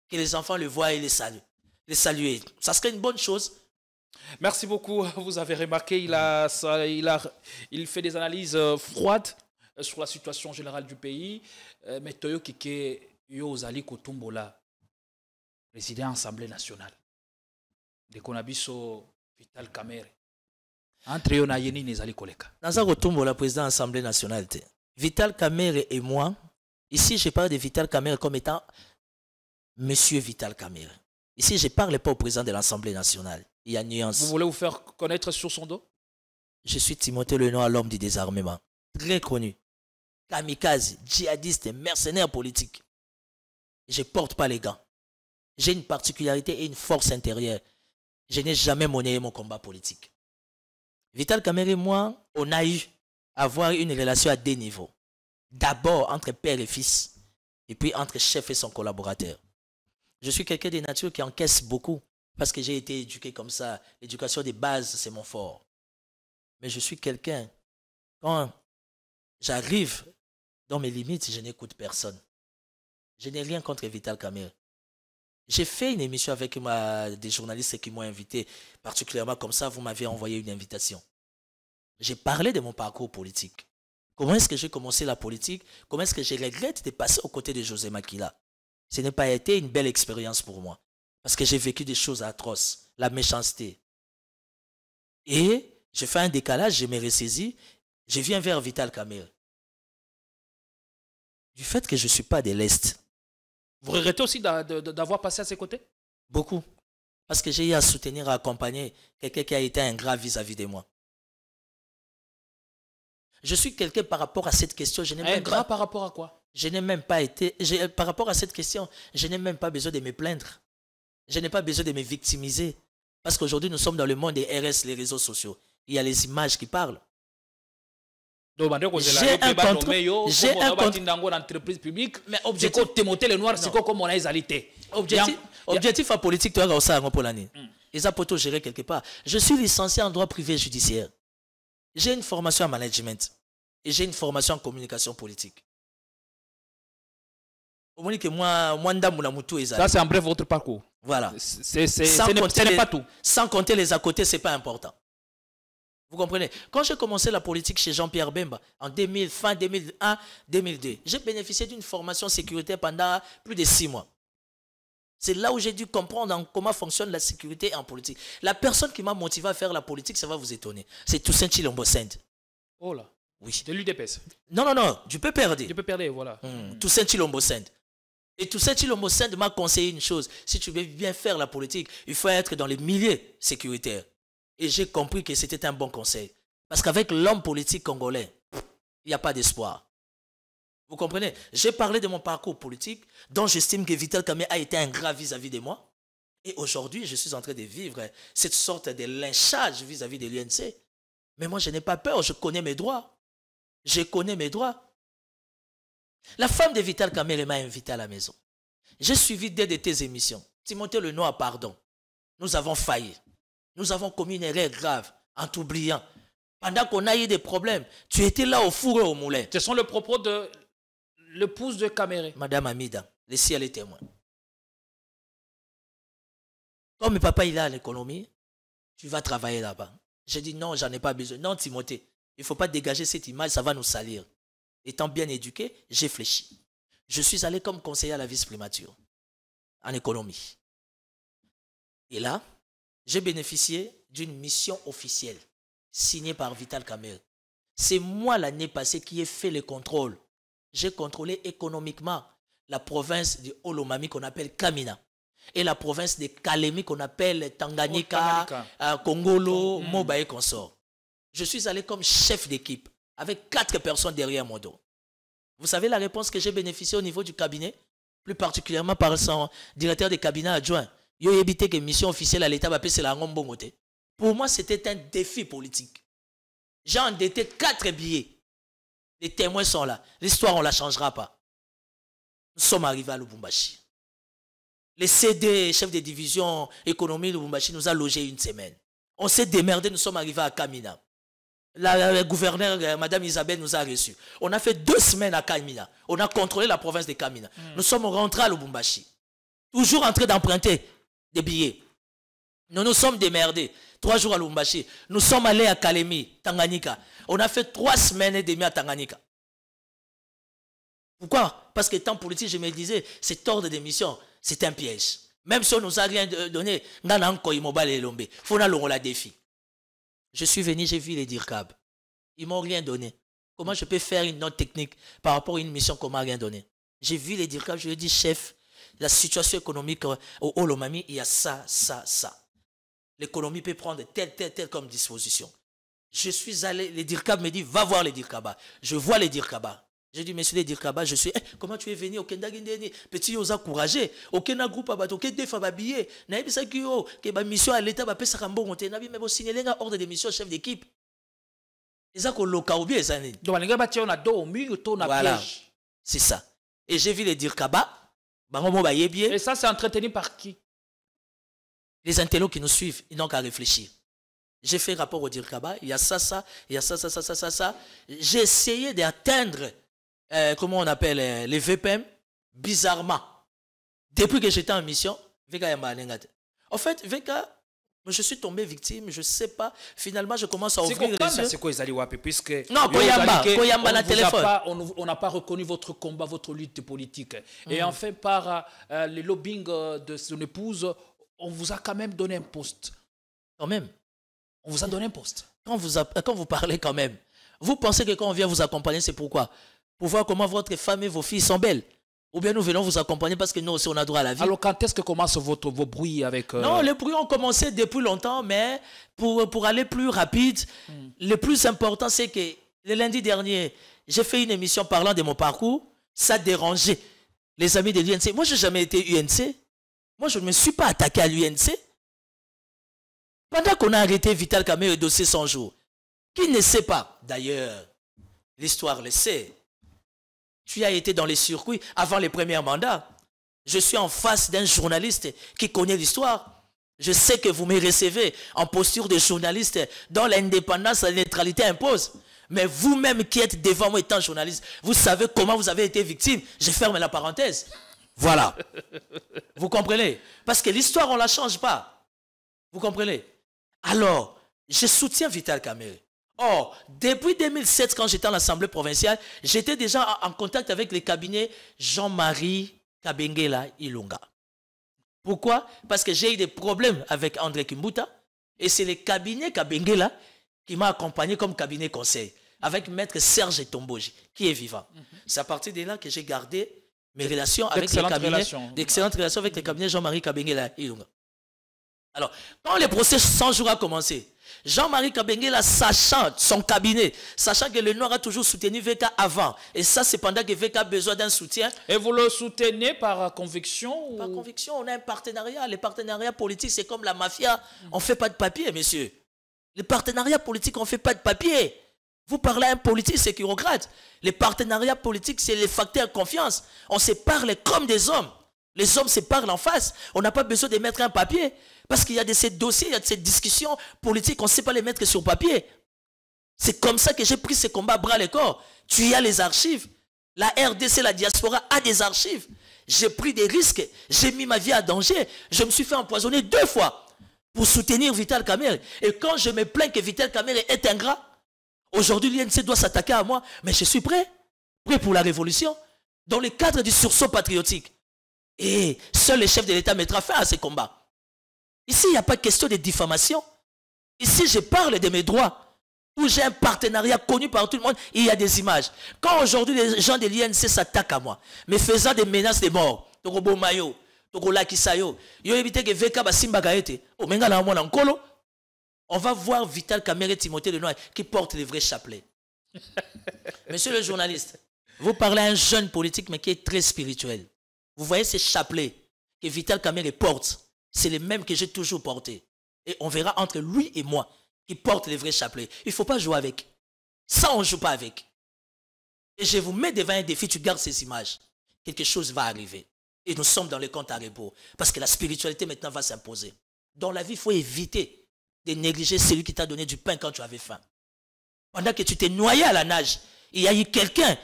que les enfants le voient et les saluer, ça serait une bonne chose. Merci beaucoup. Vous avez remarqué, il fait des analyses froides sur la situation générale du pays. Mais Toyo Kike Yozali Kotumbola, président de l'Assemblée nationale, de Konabiso Vital Kamerhe. Entre eux, Nayeni Nezali Koleka. Naza Kotumbola, président de l'Assemblée nationale. Vital Kamerhe et moi, ici je parle de Vital Kamerhe comme étant Monsieur Vital Kamerhe. Ici je ne parle pas au président de l'Assemblée nationale. Il y a nuance. Vous voulez vous faire connaître sur son dos? Je suis Timothée Lenoir, l'homme du désarmement. Très connu. Kamikaze, djihadiste, mercenaire politique. Je ne porte pas les gants. J'ai une particularité et une force intérieure. Je n'ai jamais monnayé mon combat politique. Vital Kamerhe et moi, on a eu à avoir une relation à deux niveaux. D'abord entre père et fils, et puis entre chef et son collaborateur. Je suis quelqu'un de nature qui encaisse beaucoup, parce que j'ai été éduqué comme ça. L'éducation de base, c'est mon fort. Mais je suis quelqu'un, quand j'arrive dans mes limites, je n'écoute personne. Je n'ai rien contre Vital Kamerhe. J'ai fait une émission avec des journalistes qui m'ont invité, particulièrement comme ça, vous m'avez envoyé une invitation. J'ai parlé de mon parcours politique. Comment est-ce que j'ai commencé la politique? Comment est-ce que je regrette de passer aux côtés de José Makila? Ce n'a pas été une belle expérience pour moi. Parce que j'ai vécu des choses atroces, la méchanceté. Et je fais un décalage, je me ressaisis, je viens vers Vital Kamerhe. Du fait que je ne suis pas de l'Est. Vous regrettez aussi d'avoir passé à ses côtés? Beaucoup. Parce que j'ai eu à soutenir, à accompagner quelqu'un qui a été ingrat vis-à-vis de moi. Je suis quelqu'un par rapport à cette question. Ingrat par rapport à quoi? Je n'ai même pas été... par rapport à cette question, je n'ai même pas besoin de me plaindre. Je n'ai pas besoin de me victimiser. Parce qu'aujourd'hui, nous sommes dans le monde des RS, les réseaux sociaux. Il y a les images qui parlent. J'ai un contre... Mais objectif à politique, tu as ça pour l'année. Ils ont poto gérer quelque part. Je suis licencié en droit privé judiciaire. J'ai une formation en management. Et j'ai une formation en communication politique. Ça, c'est en bref votre parcours. Voilà. Ce n'est pas tout. Sans compter les à côté, ce n'est pas important. Vous comprenez? Quand j'ai commencé la politique chez Jean-Pierre Bemba, en fin 2001-2002, j'ai bénéficié d'une formation sécuritaire pendant plus de 6 mois. C'est là où j'ai dû comprendre comment fonctionne la sécurité en politique. La personne qui m'a motivé à faire la politique, ça va vous étonner. C'est Toussaint Tshilombo Send. Oh là. Oui. De l'UDPS. Non, du PPRD. Du PPRD, voilà. Toussaint Tshilombo Send. Et Toussaint Tshilombo Send m'a conseillé une chose. Si tu veux bien faire la politique, il faut être dans les milieux sécuritaires. Et j'ai compris que c'était un bon conseil. Parce qu'avec l'homme politique congolais, il n'y a pas d'espoir. Vous comprenez? J'ai parlé de mon parcours politique, dont j'estime que Vital Kamerhe a été ingrat vis-à-vis de moi. Et aujourd'hui, je suis en train de vivre cette sorte de lynchage vis-à-vis de l'UNC. Mais moi, je n'ai pas peur, je connais mes droits. Je connais mes droits. La femme de Vital Kamerhe m'a invité à la maison. J'ai suivi deux de tes émissions. Timothée Lenoir, pardon. Nous avons failli. Nous avons commis une erreur grave en t'oubliant. Pendant qu'on a eu des problèmes, tu étais là au four et au moulin. Ce sont les propos de l'épouse de Kamerhe. Madame Amida, le ciel est témoin. Comme papa il est à l'économie, tu vas travailler là-bas. J'ai dit non, j'en ai pas besoin. Non, Timothée, il ne faut pas dégager cette image, ça va nous salir. Étant bien éduqué, j'ai fléchi. Je suis allé comme conseiller à la vice-primature en économie. Et là, j'ai bénéficié d'une mission officielle signée par Vital Kamerhe. C'est moi l'année passée qui ai fait le contrôle. J'ai contrôlé économiquement la province de Olomami qu'on appelle Kamina et la province de Kalemi qu'on appelle Tanganyika, Kongolo, Moba et consort. Je suis allé comme chef d'équipe avec 4 personnes derrière mon dos. Vous savez la réponse que j'ai bénéficiée au niveau du cabinet, plus particulièrement par son directeur de cabinet adjoint. Yo évité que mission officielle à l'État va passer la ngombongote. Pour moi, c'était un défi politique. J'ai endetté 4 billets. Les témoins sont là. L'histoire, on ne la changera pas. Nous sommes arrivés à Lubumbashi. Le CD, chef de division économie de Lubumbashi, nous a logé une semaine. On s'est démerdé, nous sommes arrivés à Kamina. La gouverneure, Madame Isabelle, nous a reçus. On a fait 2 semaines à Kamina. On a contrôlé la province de Kamina. Nous sommes rentrés à Lubumbashi. Toujours en train d'emprunter des billets. Nous nous sommes démerdés. 3 jours à Lubumbashi. Nous sommes allés à Kalemi, Tanganyika. On a fait 3 semaines et demie à Tanganyika. Pourquoi? Parce que temps politique, je me disais, cet ordre de mission, c'est un piège. Même si on ne nous a rien donné, il faut la défi. Je suis venu, j'ai vu les DIRCAB. Ils ne m'ont rien donné. Comment je peux faire une note technique par rapport à une mission qu'on ne m'a rien donné? J'ai vu les DIRCAB, je lui ai dit, chef, la situation économique au Olomami, il y a ça. L'économie peut prendre tel comme disposition. Je suis allé, les DIRCAB me dit, va voir les DIRCAB. Je vois les DIRCAB. J'ai dit, monsieur les DIRCAB, je suis, comment tu es venu au Kenda Gindeni? Petit, ils ont couragé. Aucun groupe, aucun défa, babillé. N'a pas ça que ma mission à l'État va payer ça rambo. N'a pas signaler un ordre de mission chef d'équipe. Ils ont coloca ou bien ça. Donc, les gars, on a deux murs, on a voilà. piège. C'est ça. Et j'ai vu les DIRCAB. Et ça, c'est entretenu par qui? Les intellos qui nous suivent, ils n'ont qu'à réfléchir. J'ai fait rapport au DIRCAB. Il y a ça, il y a ça. J'ai essayé d'atteindre. Comment on appelle les VPM, bizarrement. Depuis que j'étais en mission, en fait, VK, je suis tombé victime, je ne sais pas. Finalement, je commence à ouvrir les yeux. C'est quoi, Izali puisque non, Koyamba na téléphone. On n'a pas reconnu votre combat, votre lutte politique. Et enfin, par le lobbying de son épouse, on vous a quand même donné un poste. Quand même. On vous a donné un poste. Quand vous parlez quand même, vous pensez que quand on vient vous accompagner, c'est pourquoi? Pour voir comment votre femme et vos filles sont belles. Ou bien nous venons vous accompagner parce que nous aussi on a droit à la vie. Alors quand est-ce que commencent vos bruits avec... Non, les bruits ont commencé depuis longtemps, mais pour aller plus rapide, le plus important c'est que le lundi dernier, j'ai fait une émission parlant de mon parcours. Ça dérangeait les amis de l'UNC. Moi, je n'ai jamais été UNC. Moi, je ne me suis pas attaqué à l'UNC. Pendant qu'on a arrêté Vital Kamerhe et dossier 100 jours, qui ne sait pas, d'ailleurs, l'histoire le sait. Tu as été dans les circuits avant les premiers mandats. Je suis en face d'un journaliste qui connaît l'histoire. Je sais que vous me recevez en posture de journaliste dont l'indépendance et la neutralité imposent. Mais vous-même qui êtes devant moi étant journaliste, vous savez comment vous avez été victime. Je ferme la parenthèse. Voilà. Vous comprenez? Parce que l'histoire, on ne la change pas. Vous comprenez? Alors, je soutiens Vital Kamerhe. Or, depuis 2007, quand j'étais à l'Assemblée provinciale, j'étais déjà en contact avec les cabinets Jean-Marie Kabengela Ilunga. Pourquoi? Parce que j'ai eu des problèmes avec André Kimbuta et c'est le cabinet Kabengela qui m'a accompagné comme cabinet conseil avec maître Serge Tomboji, qui est vivant. C'est à partir de là que j'ai gardé mes relations avec les cabinets, d'excellentes relations avec les cabinets Jean-Marie Kabengela Ilunga. Alors, quand le procès 100 jours a commencé, Jean-Marie Kabengela, sachant son cabinet, sachant que le Noir a toujours soutenu VK avant, et ça c'est pendant que VK a besoin d'un soutien. Et vous le soutenez par conviction? Par conviction, on a un partenariat. Les partenariats politiques, c'est comme la mafia. On ne fait pas de papier, messieurs. Les partenariats politiques, on ne fait pas de papier. Vous parlez à un politique sécurocrate. Les partenariats politiques, c'est les facteurs de confiance. On se parle comme des hommes. Les hommes se parlent en face. On n'a pas besoin de mettre un papier. Parce qu'il y a de ces dossiers, il y a de ces discussions politiques, on ne sait pas les mettre sur papier. C'est comme ça que j'ai pris ces combats à bras le corps. Tu as les archives. La RDC, la diaspora a des archives. J'ai pris des risques. J'ai mis ma vie à danger. Je me suis fait empoisonner 2 fois pour soutenir Vital Kamerhe. Et quand je me plains que Vital Kamerhe est ingrat, aujourd'hui l'INC doit s'attaquer à moi. Mais je suis prêt. Prêt pour la révolution. Dans le cadre du sursaut patriotique. Et seul le chef de l'État mettra fin à ces combats. Ici, il n'y a pas question de diffamation. Ici, je parle de mes droits. Où j'ai un partenariat connu par tout le monde, il y a des images. Quand aujourd'hui les gens de l'INC s'attaquent à moi, me faisant des menaces de mort, Tokobo Mayo, Tokola Kisayo, yo évité que VK Basimba Gaete, on va voir Vital Kamerhe Timothée Lenoir qui porte les vrais chapelets. Monsieur le journaliste, vous parlez à un jeune politique, mais qui est très spirituel. Vous voyez ces chapelets que Vital Kamerhe porte, c'est les mêmes que j'ai toujours portés. Et on verra entre lui et moi qui porte les vrais chapelets. Il ne faut pas jouer avec. Ça, on ne joue pas avec. Et je vous mets devant un défi, tu gardes ces images. Quelque chose va arriver. Et nous sommes dans les comptes à rebours. Parce que la spiritualité maintenant va s'imposer. Dans la vie, il faut éviter de négliger celui qui t'a donné du pain quand tu avais faim. Pendant que tu t'es noyé à la nage, il y a eu quelqu'un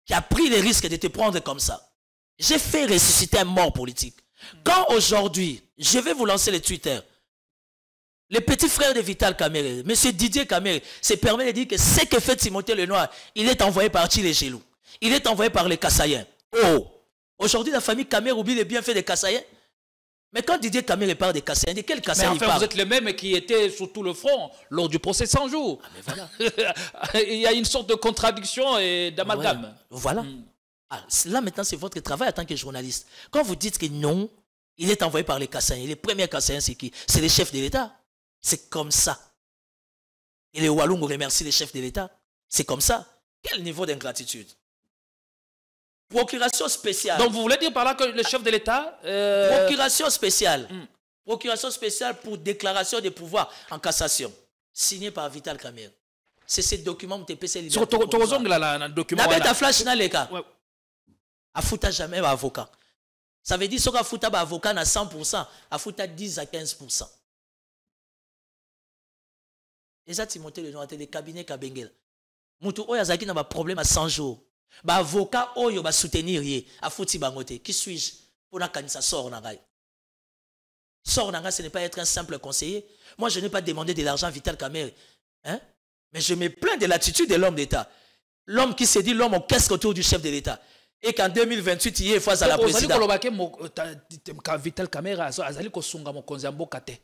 qui a pris le risque de te prendre comme ça. J'ai fait ressusciter un mort politique. Quand aujourd'hui, je vais vous lancer le Twitter, le petit frère de Vital Kamerhe, M. Didier Kamerhe, se permet de dire que ce que fait Timothée Lenoir, il est envoyé par les Gelou. Il est envoyé par les Kassaïens. Oh! Aujourd'hui, la famille Kamerhe oublie les bienfaits des Kassaïens. Mais quand Didier Kamerhe parle des Kassaïens, de quel Kassaïens il parle? Vous êtes les mêmes qui étaient sur tout le front lors du procès 100 jours. Ah, mais voilà. Il y a une sorte de contradiction et d'amalgame. Ouais. Voilà. Ah, là, maintenant, c'est votre travail en tant que journaliste. Quand vous dites que non, il est envoyé par les Kassaïens. Les premiers Kassaïens, c'est qui? C'est les chefs de l'État. C'est comme ça. Et les Walloons remercient les chefs de l'État. C'est comme ça. Quel niveau d'ingratitude? Procuration spéciale. Donc vous voulez dire par là que le chef de l'État... Procuration spéciale. Procuration spéciale pour déclaration des pouvoirs en cassation. Signé par Vital Kamerhe. C'est ce document que tu peux se sur ton document. Ta flash dans les cas. A fouta jamais avocat. Ça veut dire que a fouta avocat à 100%, a fouta 10 à 15%. Et ça, Timothée Lenoir, des cabinets Kabengel. Moutou Oyazaki n'a pas de problème à 100 jours. Bah avocat Oyo va soutenir yé. A fouti bangote. Qui suis-je pour na kanisa sort nangai? Sort nangai, ce n'est pas être un simple conseiller. Moi, je n'ai pas demandé de l'argent à Vital Kamerhe. Hein? Mais je me plains de l'attitude de l'homme d'État. L'homme qui se dit l'homme en casque autour du chef de l'État. Et qu'en 2028, il est face à la présidence. Vital Kamerhe azali kosunga mokonzi mboka te.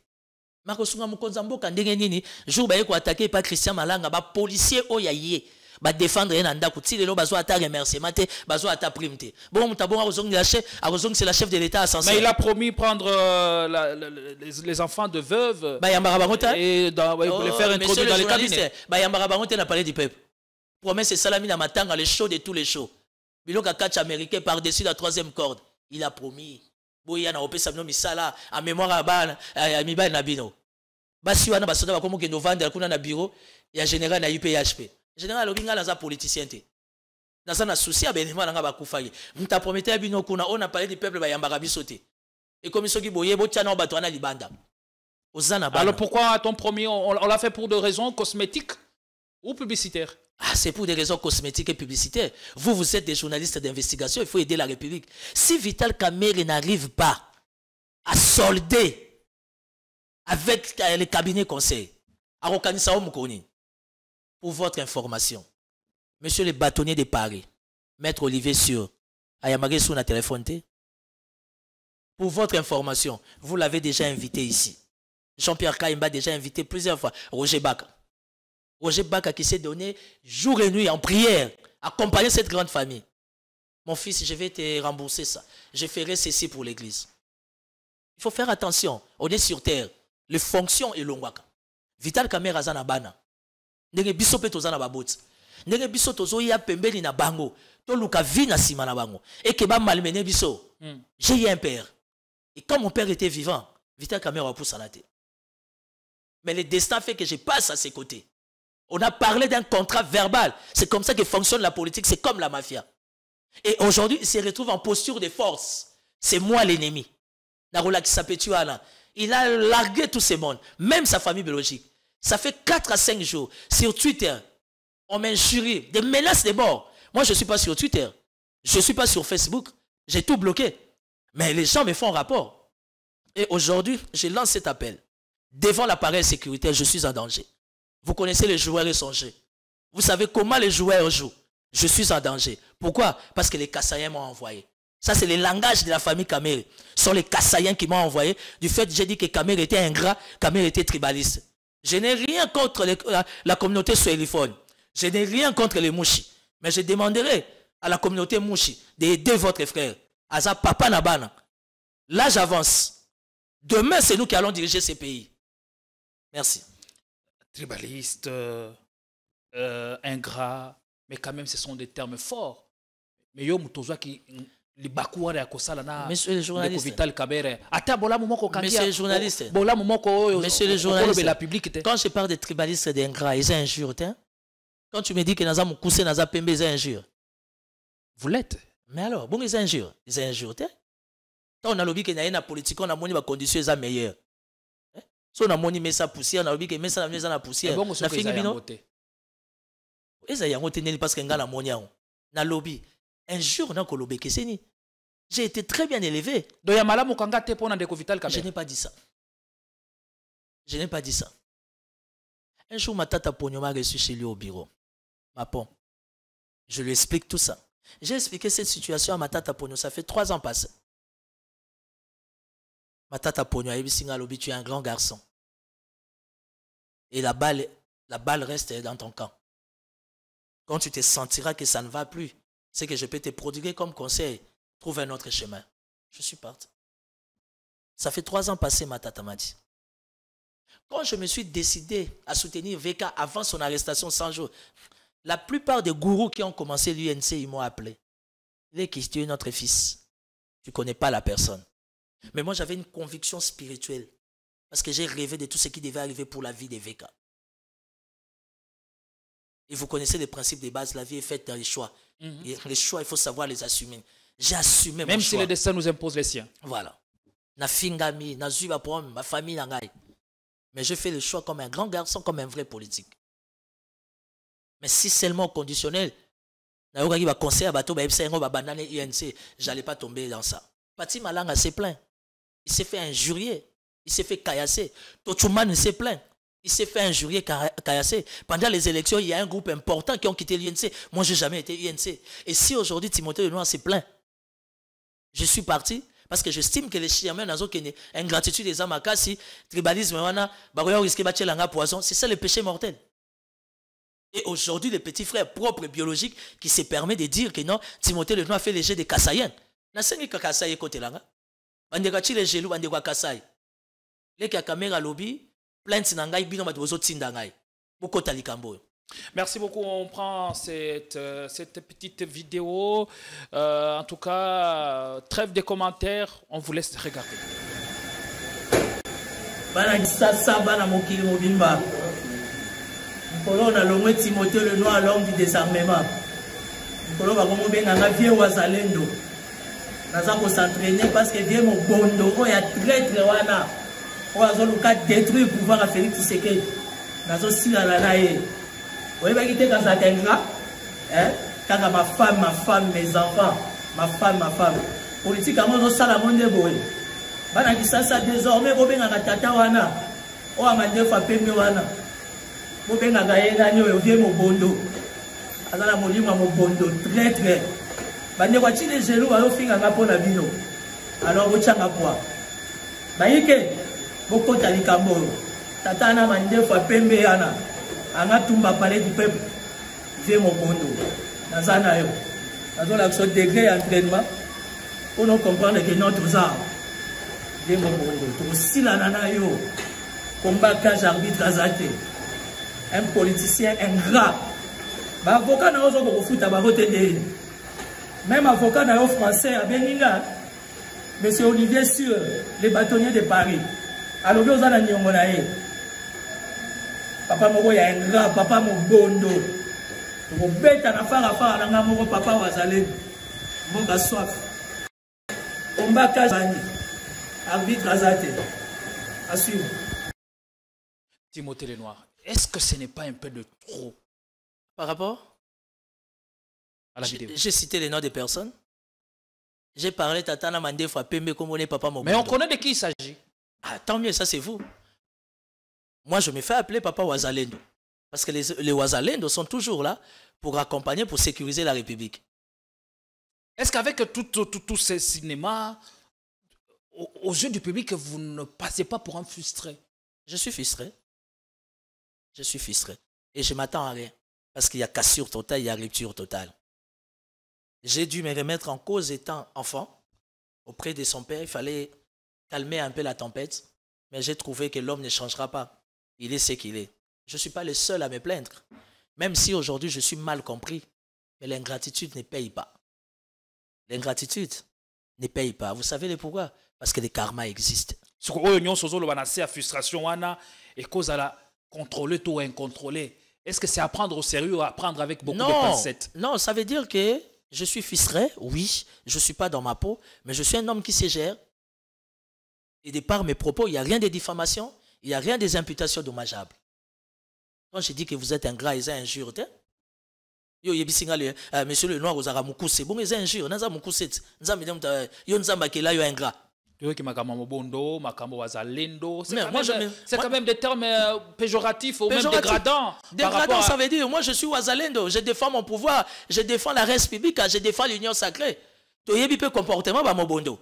Makosunga mokonzi mboka ndenge nini jour ba yeko attaquer par Christian Malanga ba policier oyaye ba défendre un anda kutile lo bazo ata remerciement te bazo ata prime te. Bon mutabon c'est la chef de l'État censé. Mais il a promis prendre les enfants de veuves et pour les faire introduire dans les cabinets. Ba yambara bangote na parler du peuple. Promesse c'est salami na matanga les shows de tous les shows. Biloka catch américain par-dessus la troisième corde. Il a promis. Boya na opesa bino misala a mémoire à bana a miba na bino. Basi wana basoda bakomo ke novembre kuna na bureau ya général na UPHP. Général obinga na za politicien te. Na za na souci a benema na ba kufaye. Mta prometteur bino kuna on a parlé du peuple ba yambaka biso te. Et comme soki boye bo tiana bato na libanda. Ozana bana. Alors pourquoi ton premier on l'a fait pour des raisons cosmétiques ou publicitaires? Ah, c'est pour des raisons cosmétiques et publicitaires. Vous êtes des journalistes d'investigation, il faut aider la République. Si Vital Kamerhe n'arrive pas à solder avec les cabinets conseils, pour votre information, monsieur le bâtonnier de Paris, Maître Olivier Sur, Ayamage sur la téléphone. Pour votre information, vous l'avez déjà invité ici. Jean-Pierre Kaimba a déjà invité plusieurs fois. Roger Baka. Roger Baka qui s'est donné jour et nuit en prière, accompagner cette grande famille. Mon fils, je vais te rembourser ça. Je ferai ceci pour l'église. Il faut faire attention. On est sur terre. Les fonctions et l'ongwaka. Vital Kamerhe azana bana. Nenge biso pe tozana baboti. Nenge biso tozo ya pembeni na bango. To luka vi na sima na bango. Et que ba malmené biso. J'ai eu un père. Et quand mon père était vivant, Vital Kamerhe a poussé à la tête. Mais le destin fait que je passe à ses côtés. On a parlé d'un contrat verbal. C'est comme ça que fonctionne la politique. C'est comme la mafia. Et aujourd'hui, il se retrouve en posture de force. C'est moi l'ennemi. Il a largué tout ce monde. Même sa famille biologique. Ça fait 4 à 5 jours. Sur Twitter, on m'injurie. Des menaces de mort. Moi, je ne suis pas sur Twitter. Je ne suis pas sur Facebook. J'ai tout bloqué. Mais les gens me font rapport. Et aujourd'hui, je lance cet appel. Devant l'appareil sécuritaire, je suis en danger. Vous connaissez les joueurs et son jeu. Vous savez comment les joueurs jouent. Je suis en danger. Pourquoi? Parce que les Kassaïens m'ont envoyé. Ça, c'est le langage de la famille Kamerhe. Ce sont les Kassaïens qui m'ont envoyé. Du fait que j'ai dit que Kamerhe était ingrat, Kamerhe était tribaliste. Je n'ai rien contre la communauté swahiliphone. Je n'ai rien contre les Mouchi. Mais je demanderai à la communauté Mouchi d'aider votre frère. Aza Papa Nabana. Là, j'avance. Demain, c'est nous qui allons diriger ces pays. Merci. Tribaliste, ingrat, mais quand même, ce sont des termes forts. Mais yo mutozo qui les bakouara ya kosala na Monsieur le journaliste. Vital Kabere. Ata bola momoko kangia. Monsieur le journaliste. Bola momoko Monsieur le journaliste. La public. Quand je parle de tribalistes et d'ingrats, ils injurent. Quand tu me dis que Naza Moukoussé, Naza Pembe, ils injurent. Vous l'êtes. Mais alors, bon, ils injurent. Ils injurent. Quand on a lobby que na politique, on a moni ma condition est meilleure. Si on a moni met sa poussière, on a lobby que met ça na poussière. Na fini bino. Ils ayant tenu parce que ngala moni na lobby. Un jour, na ko lobby que c'est ni. J'ai été très bien élevé. Donc Yamala Mukanga te pona de Vital Kabere. Je n'ai pas dit ça. Je n'ai pas dit ça. Un jour, ma tata Pogno m'a reçu chez lui au bureau. Ma pom. Je lui explique tout ça. J'ai expliqué cette situation à ma tata Pogno. Ça fait 3 ans passés. Ma tata Pogno a dit tu es un grand garçon. Et la balle reste dans ton camp. Quand tu te sentiras que ça ne va plus, c'est que je peux te prodiguer comme conseil. Trouve un autre chemin. Je suis parti. Ça fait 3 ans passés, ma tata m'a dit. Quand je me suis décidé à soutenir VK avant son arrestation 100 jours, la plupart des gourous qui ont commencé l'UNC, ils m'ont appelé. Il est question de notre fils. Tu ne connais pas la personne. Mais moi, j'avais une conviction spirituelle. Parce que j'ai rêvé de tout ce qui devait arriver pour la vie des VK. Et vous connaissez les principes de base. La vie est faite dans les choix. Et les choix, il faut savoir les assumer. J'ai assumé mon choix. Même si le destin nous impose les siens. Voilà. Na fingami, na zuiba pour ma famille nangai. Mais je fais le choix comme un grand garçon, comme un vrai politique. Mais si seulement conditionnel, je n'allais pas tomber dans ça. Pati Malanga s'est plaint. Il s'est fait injurier. Il s'est fait caillasser. Tochouman s'est plaint. Il s'est fait injurier, caillasser. Pendant les élections, il y a un groupe important qui ont quitté l'UNC. Moi, je n'ai jamais été UNC. Et si aujourd'hui, Timothée Lenoir s'est plaint, je suis parti. Parce que j'estime que les chiens, ingratitude des amakasi, tribalisme, poison, c'est ça le péché mortel. Et aujourd'hui, le petit frère propre et biologique qui se permet de dire que non, Timothée Lenoir a fait les jets de Kassayen. Na sengi ka Kassaye côté là. Bandeka chi les gelou, bandeka Kassaye. Les caméra lobby, plainte nangai bino matozo tindangai. Bokota likambo. Merci beaucoup. On prend cette petite vidéo. En tout cas, trêve de commentaires. On vous laisse regarder. Bana sasa bana mokili mobimba. Nkolo na longwe Timothée Lenoir l'homme du désarmement. Nkolo ba komo benga nga vieux wazalendo. Naza ko s'entraîner parce que vieux mo bondo o ya traître wana. O azoluka détruire pouvoir à Félix Tshisekedi. Nazo sila na ye. Oui, mais qui quand ça t'ingra, quand ma femme, mes enfants, ma femme. Politique à moi, ça la monde boy. Bana qui ça désormais, vous venez à tata wana, ou à mande fa pembe wana. Vous venez à gagner gagner au vieux mon bondo. Azala mon livre mon bondo, très. Bande quoi tu les jaloux, alors finga nga pour la bino. Alors vous tchanga quoi. Baïke, beaucoup talikambo. Tata na mande fa pembe yana. Anga tumba palais du peuple, j'ai mon bondo. Nazana yo. Dans l'action degré d'entraînement, pour nous comprendre que notre arme, j'ai mon bondo. Tout si la nana yo, combat cage arbitre azate, un politicien ingrat. Bah avocat n'a pas beaucoup foot à voter de. Même avocat n'a pas français à Beninga. Monsieur Olivier sur les bâtonniers de Paris. Alors vous allez nyongonaye. Papa moko ya ingrat, papa mo bondo. Ko beta na fara na moko papa wazale. Moka soif. Combat kazani. Arbitre azate. Assure. Timothée Lenoir, est-ce que ce n'est pas un peu de trop par rapport à la vidéo? J'ai cité les noms des personnes. J'ai parlé Tatana Mandé Pembe comme on est papa mon. Mais on connaît de qui il s'agit. Ah, tant mieux, ça c'est vous. Moi, je me fais appeler Papa Wazalendo. Parce que les Wazalendo sont toujours là pour accompagner, pour sécuriser la République. Est-ce qu'avec tout ce cinéma, aux yeux du public, vous ne passez pas pour un frustré? Je suis frustré. Je suis frustré. Et je m'attends à rien. Parce qu'il y a cassure totale, il y a rupture totale. J'ai dû me remettre en cause étant enfant. Auprès de son père, il fallait calmer un peu la tempête. Mais j'ai trouvé que l'homme ne changera pas. Il est ce qu'il est. Je ne suis pas le seul à me plaindre. Même si aujourd'hui je suis mal compris, mais l'ingratitude ne paye pas. L'ingratitude ne paye pas. Vous savez pourquoi? Parce que le karma existe. Ce que nous avons c'est la frustration et cause à la contrôler ou incontrôler. Est-ce que c'est à prendre au sérieux ou à prendre avec beaucoup de pincettes? Non, ça veut dire que je suis frustré, oui, je ne suis pas dans ma peau, mais je suis un homme qui se gère. Et de par mes propos, il n'y a rien de diffamation, il n'y a rien des imputations dommageables. Quand je dis que vous êtes ingrat, ils ont injure. Monsieur le Noir, vous avez un c'est bon, ils ont injure. Vous avez un c'est ingrat. C'est quand même des termes péjoratifs ou même dégradants. Dégradant, ça veut dire, moi je suis Ouazalendo, je défends mon pouvoir, je défends la res publique, je défends l'union sacrée. Tu as un comportement à Mobondo.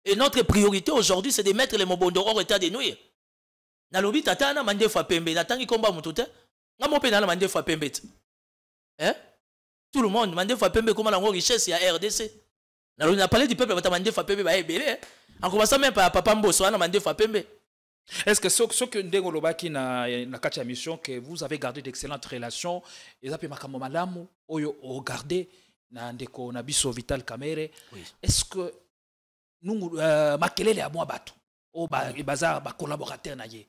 Et notre priorité aujourd'hui, c'est de mettre les Mobondo hors état de nuire. Nalobi tata na mande fois pembe, natangi komba mutute. Na mo pe na mande fois pembe. Tout le monde mande fois pembe comme la richesse ya RDC. Nalobi na parlé du peuple ba mande fois pembe ba ebele. En commençant même par papa Mbosso na mande fois pembe. Est-ce que ce que Ndengo Lobaki na kacha mission que vous avez gardé d'excellentes relations et ça peut makambo malamu oyo o garder na ndeko na biso Vital Kamerhe? Est-ce que nous makelele à moi bato o bazar ba collaborateur na ye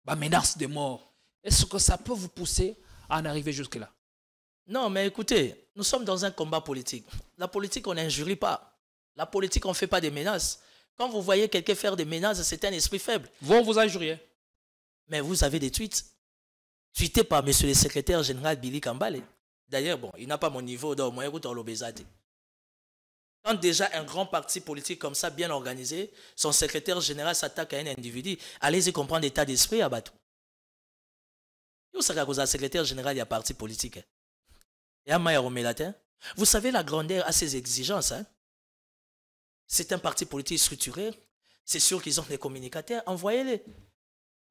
ba menace de mort, est-ce que ça peut vous pousser à en arriver jusque là? Non, mais écoutez, nous sommes dans un combat politique. La politique, on n'injurie pas. La politique, on ne fait pas des menaces. Quand vous voyez quelqu'un faire des menaces, c'est un esprit faible. Vous vous injuriez. Mais vous avez des tweets. Tweetés par monsieur le secrétaire général Billy Kambale. D'ailleurs, bon, il n'a pas mon niveau dans mon écoute en l'obésité. Quand déjà un grand parti politique comme ça, bien organisé, son secrétaire général s'attaque à un individu, allez-y comprendre l'état d'esprit à Batou. Vous savez à cause du secrétaire général, il y a parti politique. Vous savez, la grandeur a ses exigences. Hein? C'est un parti politique structuré. C'est sûr qu'ils ont des communicateurs. Envoyez-les.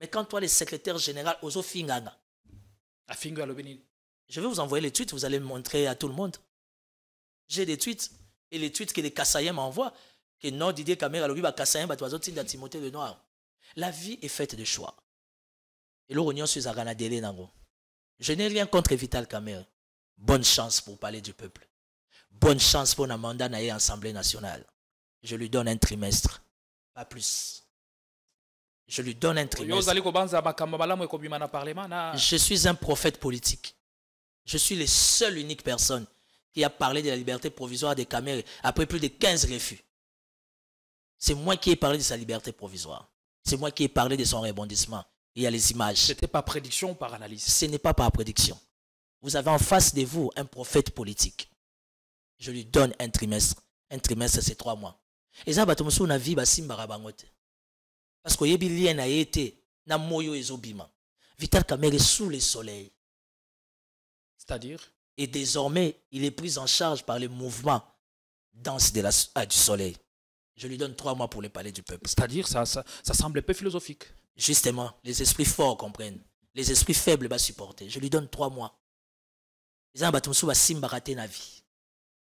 Mais quand toi, le secrétaire général, Ozo Finganga, je vais vous envoyer les tweets, vous allez me montrer à tout le monde. J'ai des tweets. Et les tweets que les Kassaïens m'envoient, que non, Didier Kamerhe, le Kassaïen, Timothée le Noir. La vie est faite de choix. Et l'Union suis à Ganadélé Nango. Je n'ai rien contre Vital Kamerhe. Bonne chance pour parler du peuple. Bonne chance pour un mandat dans l'Assemblée nationale. Je lui donne un trimestre. Pas plus. Je lui donne un trimestre. Je suis un prophète politique. Je suis le seul unique personne qui a parlé de la liberté provisoire des Kamerhe après plus de 15 refus. C'est moi qui ai parlé de sa liberté provisoire. C'est moi qui ai parlé de son rebondissement. Il y a les images. Ce n'était pas prédiction ou par analyse? Ce n'est pas par prédiction. Vous avez en face de vous un prophète politique. Je lui donne un trimestre. Un trimestre, c'est 3 mois. Et ça, on a vu parce que yebi lien a été na moyo ezobima. Vital Kamerhe sous le soleil. C'est-à-dire? Et désormais, il est pris en charge par le mouvement Danse du Soleil. Je lui donne 3 mois pour le palais du peuple. C'est-à-dire, ça semble un peu philosophique. Justement, les esprits forts comprennent. Les esprits faibles vont supporter. Je lui donne 3 mois.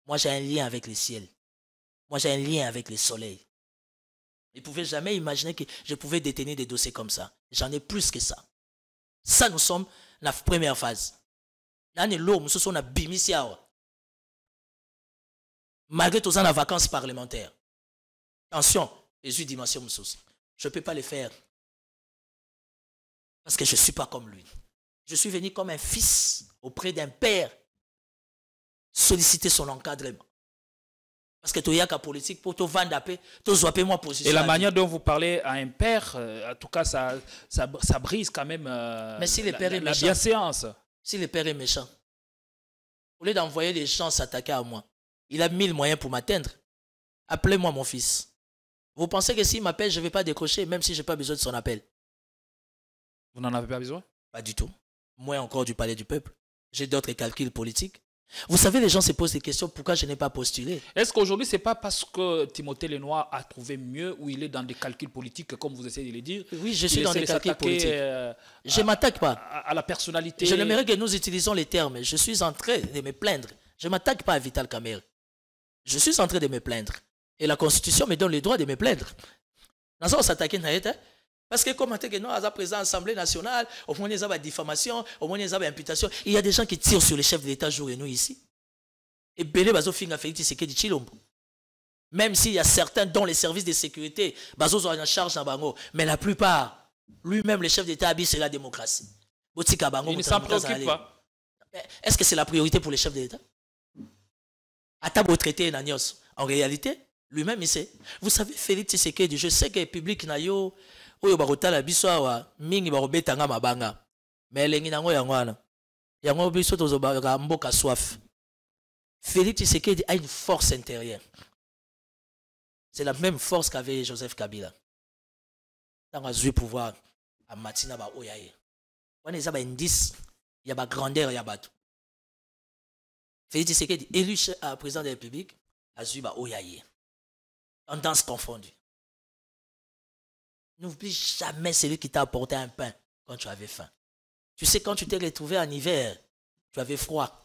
Moi, j'ai un lien avec le ciel. Moi, j'ai un lien avec le soleil. Ils ne pouvaient jamais imaginer que je pouvais détenir des dossiers comme ça. J'en ai plus que ça. Ça, nous sommes la première phase. Malgré tout ça, la vacances parlementaires. Attention, les dimensions, je ne peux pas les faire. Parce que je ne suis pas comme lui. Je suis venu comme un fils auprès d'un père solliciter son encadrement. Parce que tu as politique pour te vendre à paix, tu as moi position. Et la manière dont vous parlez à un père, en tout cas, ça brise quand même mais si le père est méchant, la bienséance. Si le père est méchant, au lieu d'envoyer des gens s'attaquer à moi, il a 1000 moyens pour m'atteindre. Appelez-moi mon fils. Vous pensez que s'il m'appelle, je ne vais pas décrocher, même si je n'ai pas besoin de son appel? Vous n'en avez pas besoin? Pas du tout. Moins encore du palais du peuple. J'ai d'autres calculs politiques. Vous savez, les gens se posent des questions, pourquoi je n'ai pas postulé? Est-ce qu'aujourd'hui, ce n'est pas parce que Timothée le Noir a trouvé mieux ou il est dans des calculs politiques, comme vous essayez de le dire? Oui, je suis dans des calculs politiques. Je ne m'attaque pas. À la personnalité. Je n'aimerais que nous utilisons les termes. Je suis en train de me plaindre. Je ne m'attaque pas à Vital Kamerhe. Je suis en train de me plaindre. Et la Constitution me donne le droit de me plaindre. Dans ça, on s'attaque Parce que comme que non, à président de l'Assemblée nationale, au moins il y a des diffamations, au moins il y a des imputations. Il y a des gens qui tirent sur les chefs de l'État jour et nuit ici. Et Belé Bazo Finga Félix Tshisekedi Tshilombo. Même s'il y a certains dont les services de sécurité, Bazo sont en charge dans Bango, mais la plupart, lui-même, le chef d'État habite, c'est la démocratie. Il ne s'en préoccupe pas. Est-ce que c'est la priorité pour les chefs d'État? Atabo traité Nanios. En réalité, lui-même, il sait. Vous savez, Félix Tshisekedi, je sais que le public n'a yo, oyo barota la biswa mingi barobetanga mabanga. Mais lengi nango yangwana. Yango biso tozo ba mboka soif. Félix Tshisekedi a une force intérieure. C'est la même force qu'avait Joseph Kabila. Dans le pouvoir, à Matina, ba oyaye. On est à indice, il y a grandeur, il y a bateau. Félix Tshisekedi, élu président de la République, a eu ba oyaye. Tendance confondue. N'oublie jamais celui qui t'a apporté un pain quand tu avais faim. Tu sais, quand tu t'es retrouvé en hiver, tu avais froid.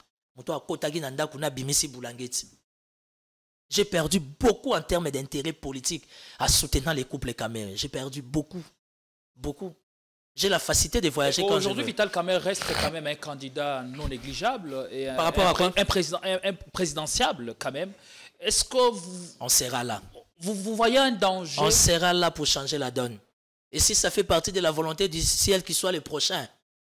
J'ai perdu beaucoup en termes d'intérêt politique à soutenir les couples Kamere. J'ai perdu beaucoup. Beaucoup. J'ai la facilité de voyager quand je veux. Aujourd'hui, Vital Kamerhe reste quand même un candidat non négligeable et par rapport à quoi? un présidentiable quand même. Est-ce que vous... On sera là. Vous voyez un danger? On sera là pour changer la donne. Et si ça fait partie de la volonté du ciel qui soit le prochain,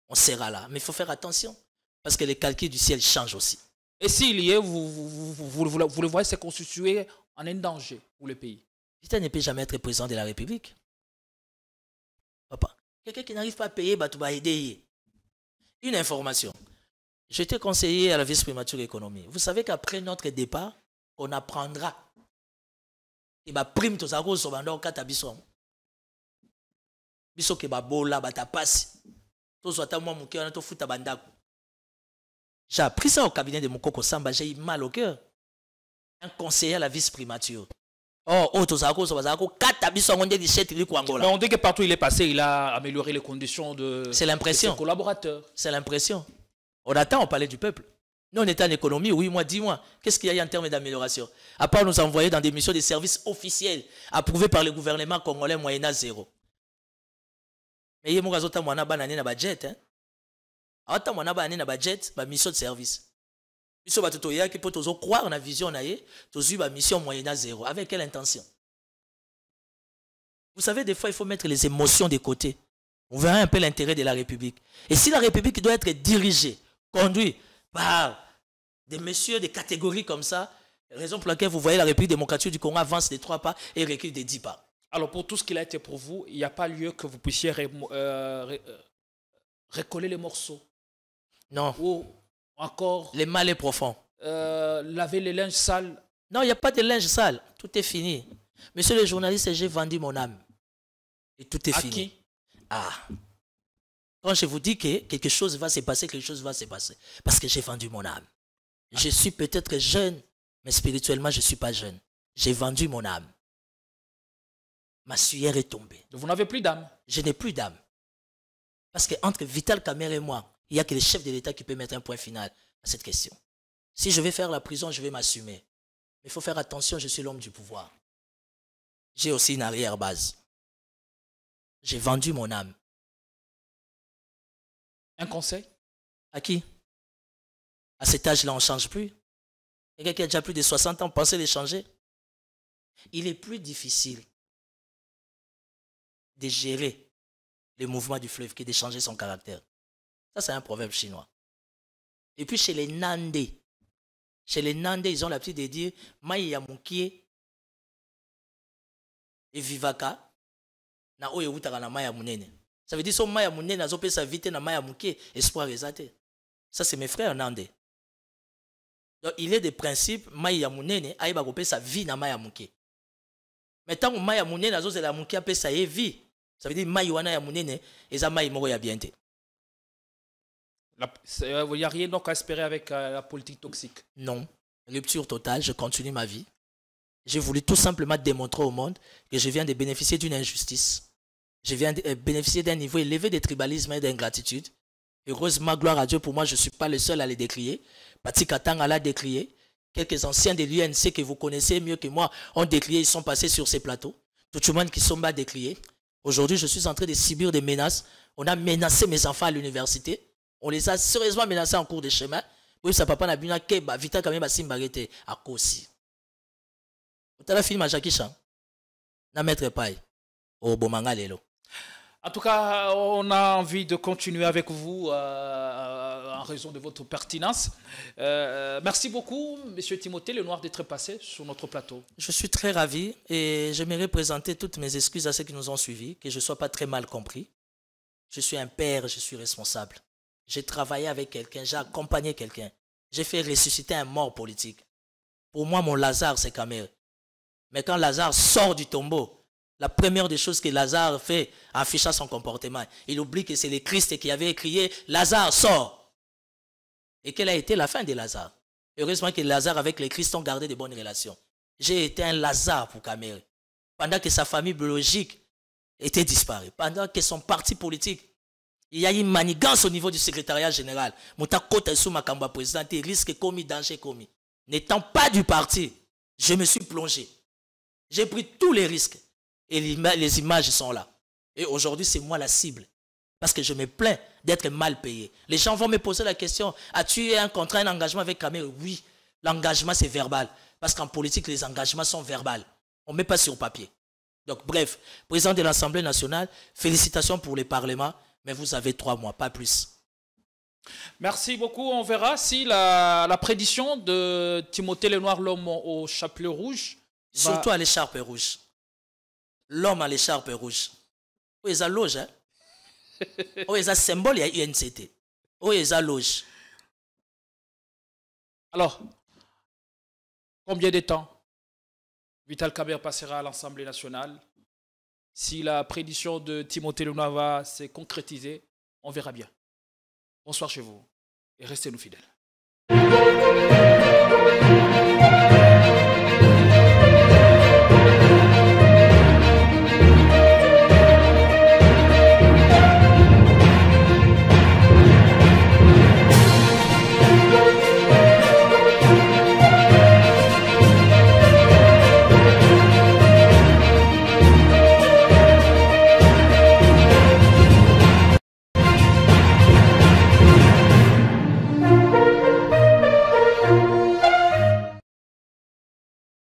on sera là. Mais il faut faire attention. Parce que les calculs du ciel changent aussi. Et s'il y est, vous le voyez se constituer en un danger pour le pays? Vital ne peut jamais être président de la République. Papa, quelqu'un qui n'arrive pas à payer, bah, tu vas aider. Une information. J'étais conseiller à la vice-primature économie. Vous savez qu'après notre départ, on apprendra. Et bah, prime tous à cause de ce kata bisson. Bisson ke ba bola, ba ta passe. Tous à ta moi mon cœur, to futa bandako. J'ai appris ça au cabinet de Mokoko Samba, j'ai eu mal au cœur. Un conseiller à la vice-primature. Oh, on dit que partout il est passé, il a amélioré les conditions de ses collaborateurs. C'est l'impression. On attend, on parlait du peuple. Nous, on était en économie, oui, moi, dis-moi, qu'est-ce qu'il y a en termes d'amélioration? À part nous envoyer dans des missions de services officiels approuvées par le gouvernement congolais moyennant zéro. Mais il y a un budget, hein? Attends, on a un budget, une mission de service. Mission batutoya qui peut croire dans la vision naie, tozu ba mission moyennant zéro. Avec quelle intention? Vous savez, des fois, il faut mettre les émotions de côté. On verra un peu l'intérêt de la République. Et si la République doit être dirigée, conduite par des messieurs de catégories comme ça, raison pour laquelle vous voyez la République démocratique du Congo avance de 3 pas et recule de 10 pas. Alors, pour tout ce qu'il a été pour vous, il n'y a pas lieu que vous puissiez recoller les morceaux. Non. Ou encore... Les malais profonds. Laver les linges sales. Non, il n'y a pas de linge sale. Tout est fini. Monsieur le journaliste, j'ai vendu mon âme. Et tout est fini. Qui? Ah. Quand je vous dis que quelque chose va se passer, quelque chose va se passer. Parce que j'ai vendu mon âme. Je suis peut-être jeune, mais spirituellement, je ne suis pas jeune. J'ai vendu mon âme. Ma sueur est tombée. Vous n'avez plus d'âme? Je n'ai plus d'âme. Parce qu'entre Vital Kamerhe et moi, il n'y a que le chef de l'État qui peut mettre un point final à cette question. Si je vais faire la prison, je vais m'assumer. Mais il faut faire attention, je suis l'homme du pouvoir. J'ai aussi une arrière-base. J'ai vendu mon âme. Un conseil? À qui? À cet âge-là, on ne change plus. Quelqu'un qui a déjà plus de 60 ans, pensez les changer. Il est plus difficile de gérer les mouvements du fleuve que de changer son caractère. Ça, c'est un proverbe chinois. Et puis, chez les Nandés, ils ont l'habitude de dire Maï Yamukie et Vivaka na oye utaka na Maya Munene. Ça veut dire que Maya Munene a zopé sa vite na Maya Mukie, espoir exalté. Ça, c'est mes frères Nandés. Donc, il est des principes Maya Munene a yeba kopé sa vie na Maya Mukie. Mais tant que Maya Munene a zopé la Mukie a pé sa vie, ça veut dire Maya Wana ya Munene et za Maya Moro ya bienté. Il n'y a rien donc à espérer avec la politique toxique. Non. Rupture totale, je continue ma vie. J'ai voulu tout simplement démontrer au monde que je viens de bénéficier d'une injustice. Je viens de bénéficier d'un niveau élevé de tribalisme et d'ingratitude. Heureusement, gloire à Dieu, pour moi, je ne suis pas le seul à les décrier. Bati Katanga l'a décrié. Quelques anciens de l'UNC que vous connaissez mieux que moi ont décrié, ils sont passés sur ces plateaux. Tout le monde qui sont bas décriés. Aujourd'hui, je suis en train de subir des menaces. On a menacé mes enfants à l'université. On les a sérieusement menacés en cours de chemin. Oui, ça papa n'a bien que Vital quand même simbarete à Kosi. Tu as film à Jackie Chan. Na maître paille. Au Bomanga Lelo. En tout cas, on a envie de continuer avec vous en raison de votre pertinence. Merci beaucoup, Monsieur Timothée Lenoir, d'être passé sur notre plateau. Je suis très ravi et j'aimerais présenter toutes mes excuses à ceux qui nous ont suivis, que je ne sois pas très mal compris. Je suis un père, je suis responsable. J'ai travaillé avec quelqu'un, j'ai accompagné quelqu'un. J'ai fait ressusciter un mort politique. Pour moi, mon Lazare, c'est Kamer. Mais quand Lazare sort du tombeau, la première des choses que Lazare fait en affichant son comportement, il oublie que c'est le Christ qui avait crié « Lazare, sort !» Et quelle a été la fin de Lazare? Heureusement que Lazare avec le Christ ont gardé de bonnes relations. J'ai été un Lazare pour Kamer. Pendant que sa famille biologique était disparue, pendant que son parti politique, il y a une manigance au niveau du secrétariat général. Mouta Kota sous Makamba président, risque commis, danger commis. N'étant pas du parti, je me suis plongé. J'ai pris tous les risques. Et les images sont là. Et aujourd'hui, c'est moi la cible. Parce que je me plains d'être mal payé. Les gens vont me poser la question, as-tu eu un contrat, un engagement avec Kamer? Oui, l'engagement c'est verbal. Parce qu'en politique, les engagements sont verbaux. On ne met pas sur papier. Donc bref, président de l'Assemblée nationale, félicitations pour les parlements, mais vous avez 3 mois, pas plus. Merci beaucoup. On verra si la prédiction de Timothée Lenoir, l'homme au chapelet rouge, surtout à l'écharpe rouge. L'homme à l'écharpe rouge. Oui, il y a loge. Hein? Oui, il y a symbole, il y a UNCT. Oui, il y a loge. Alors, combien de temps Vital Kamer passera à l'Assemblée nationale? Si la prédiction de Timothée Lenoir va se concrétiser, on verra bien. Bonsoir chez vous et restez-nous fidèles.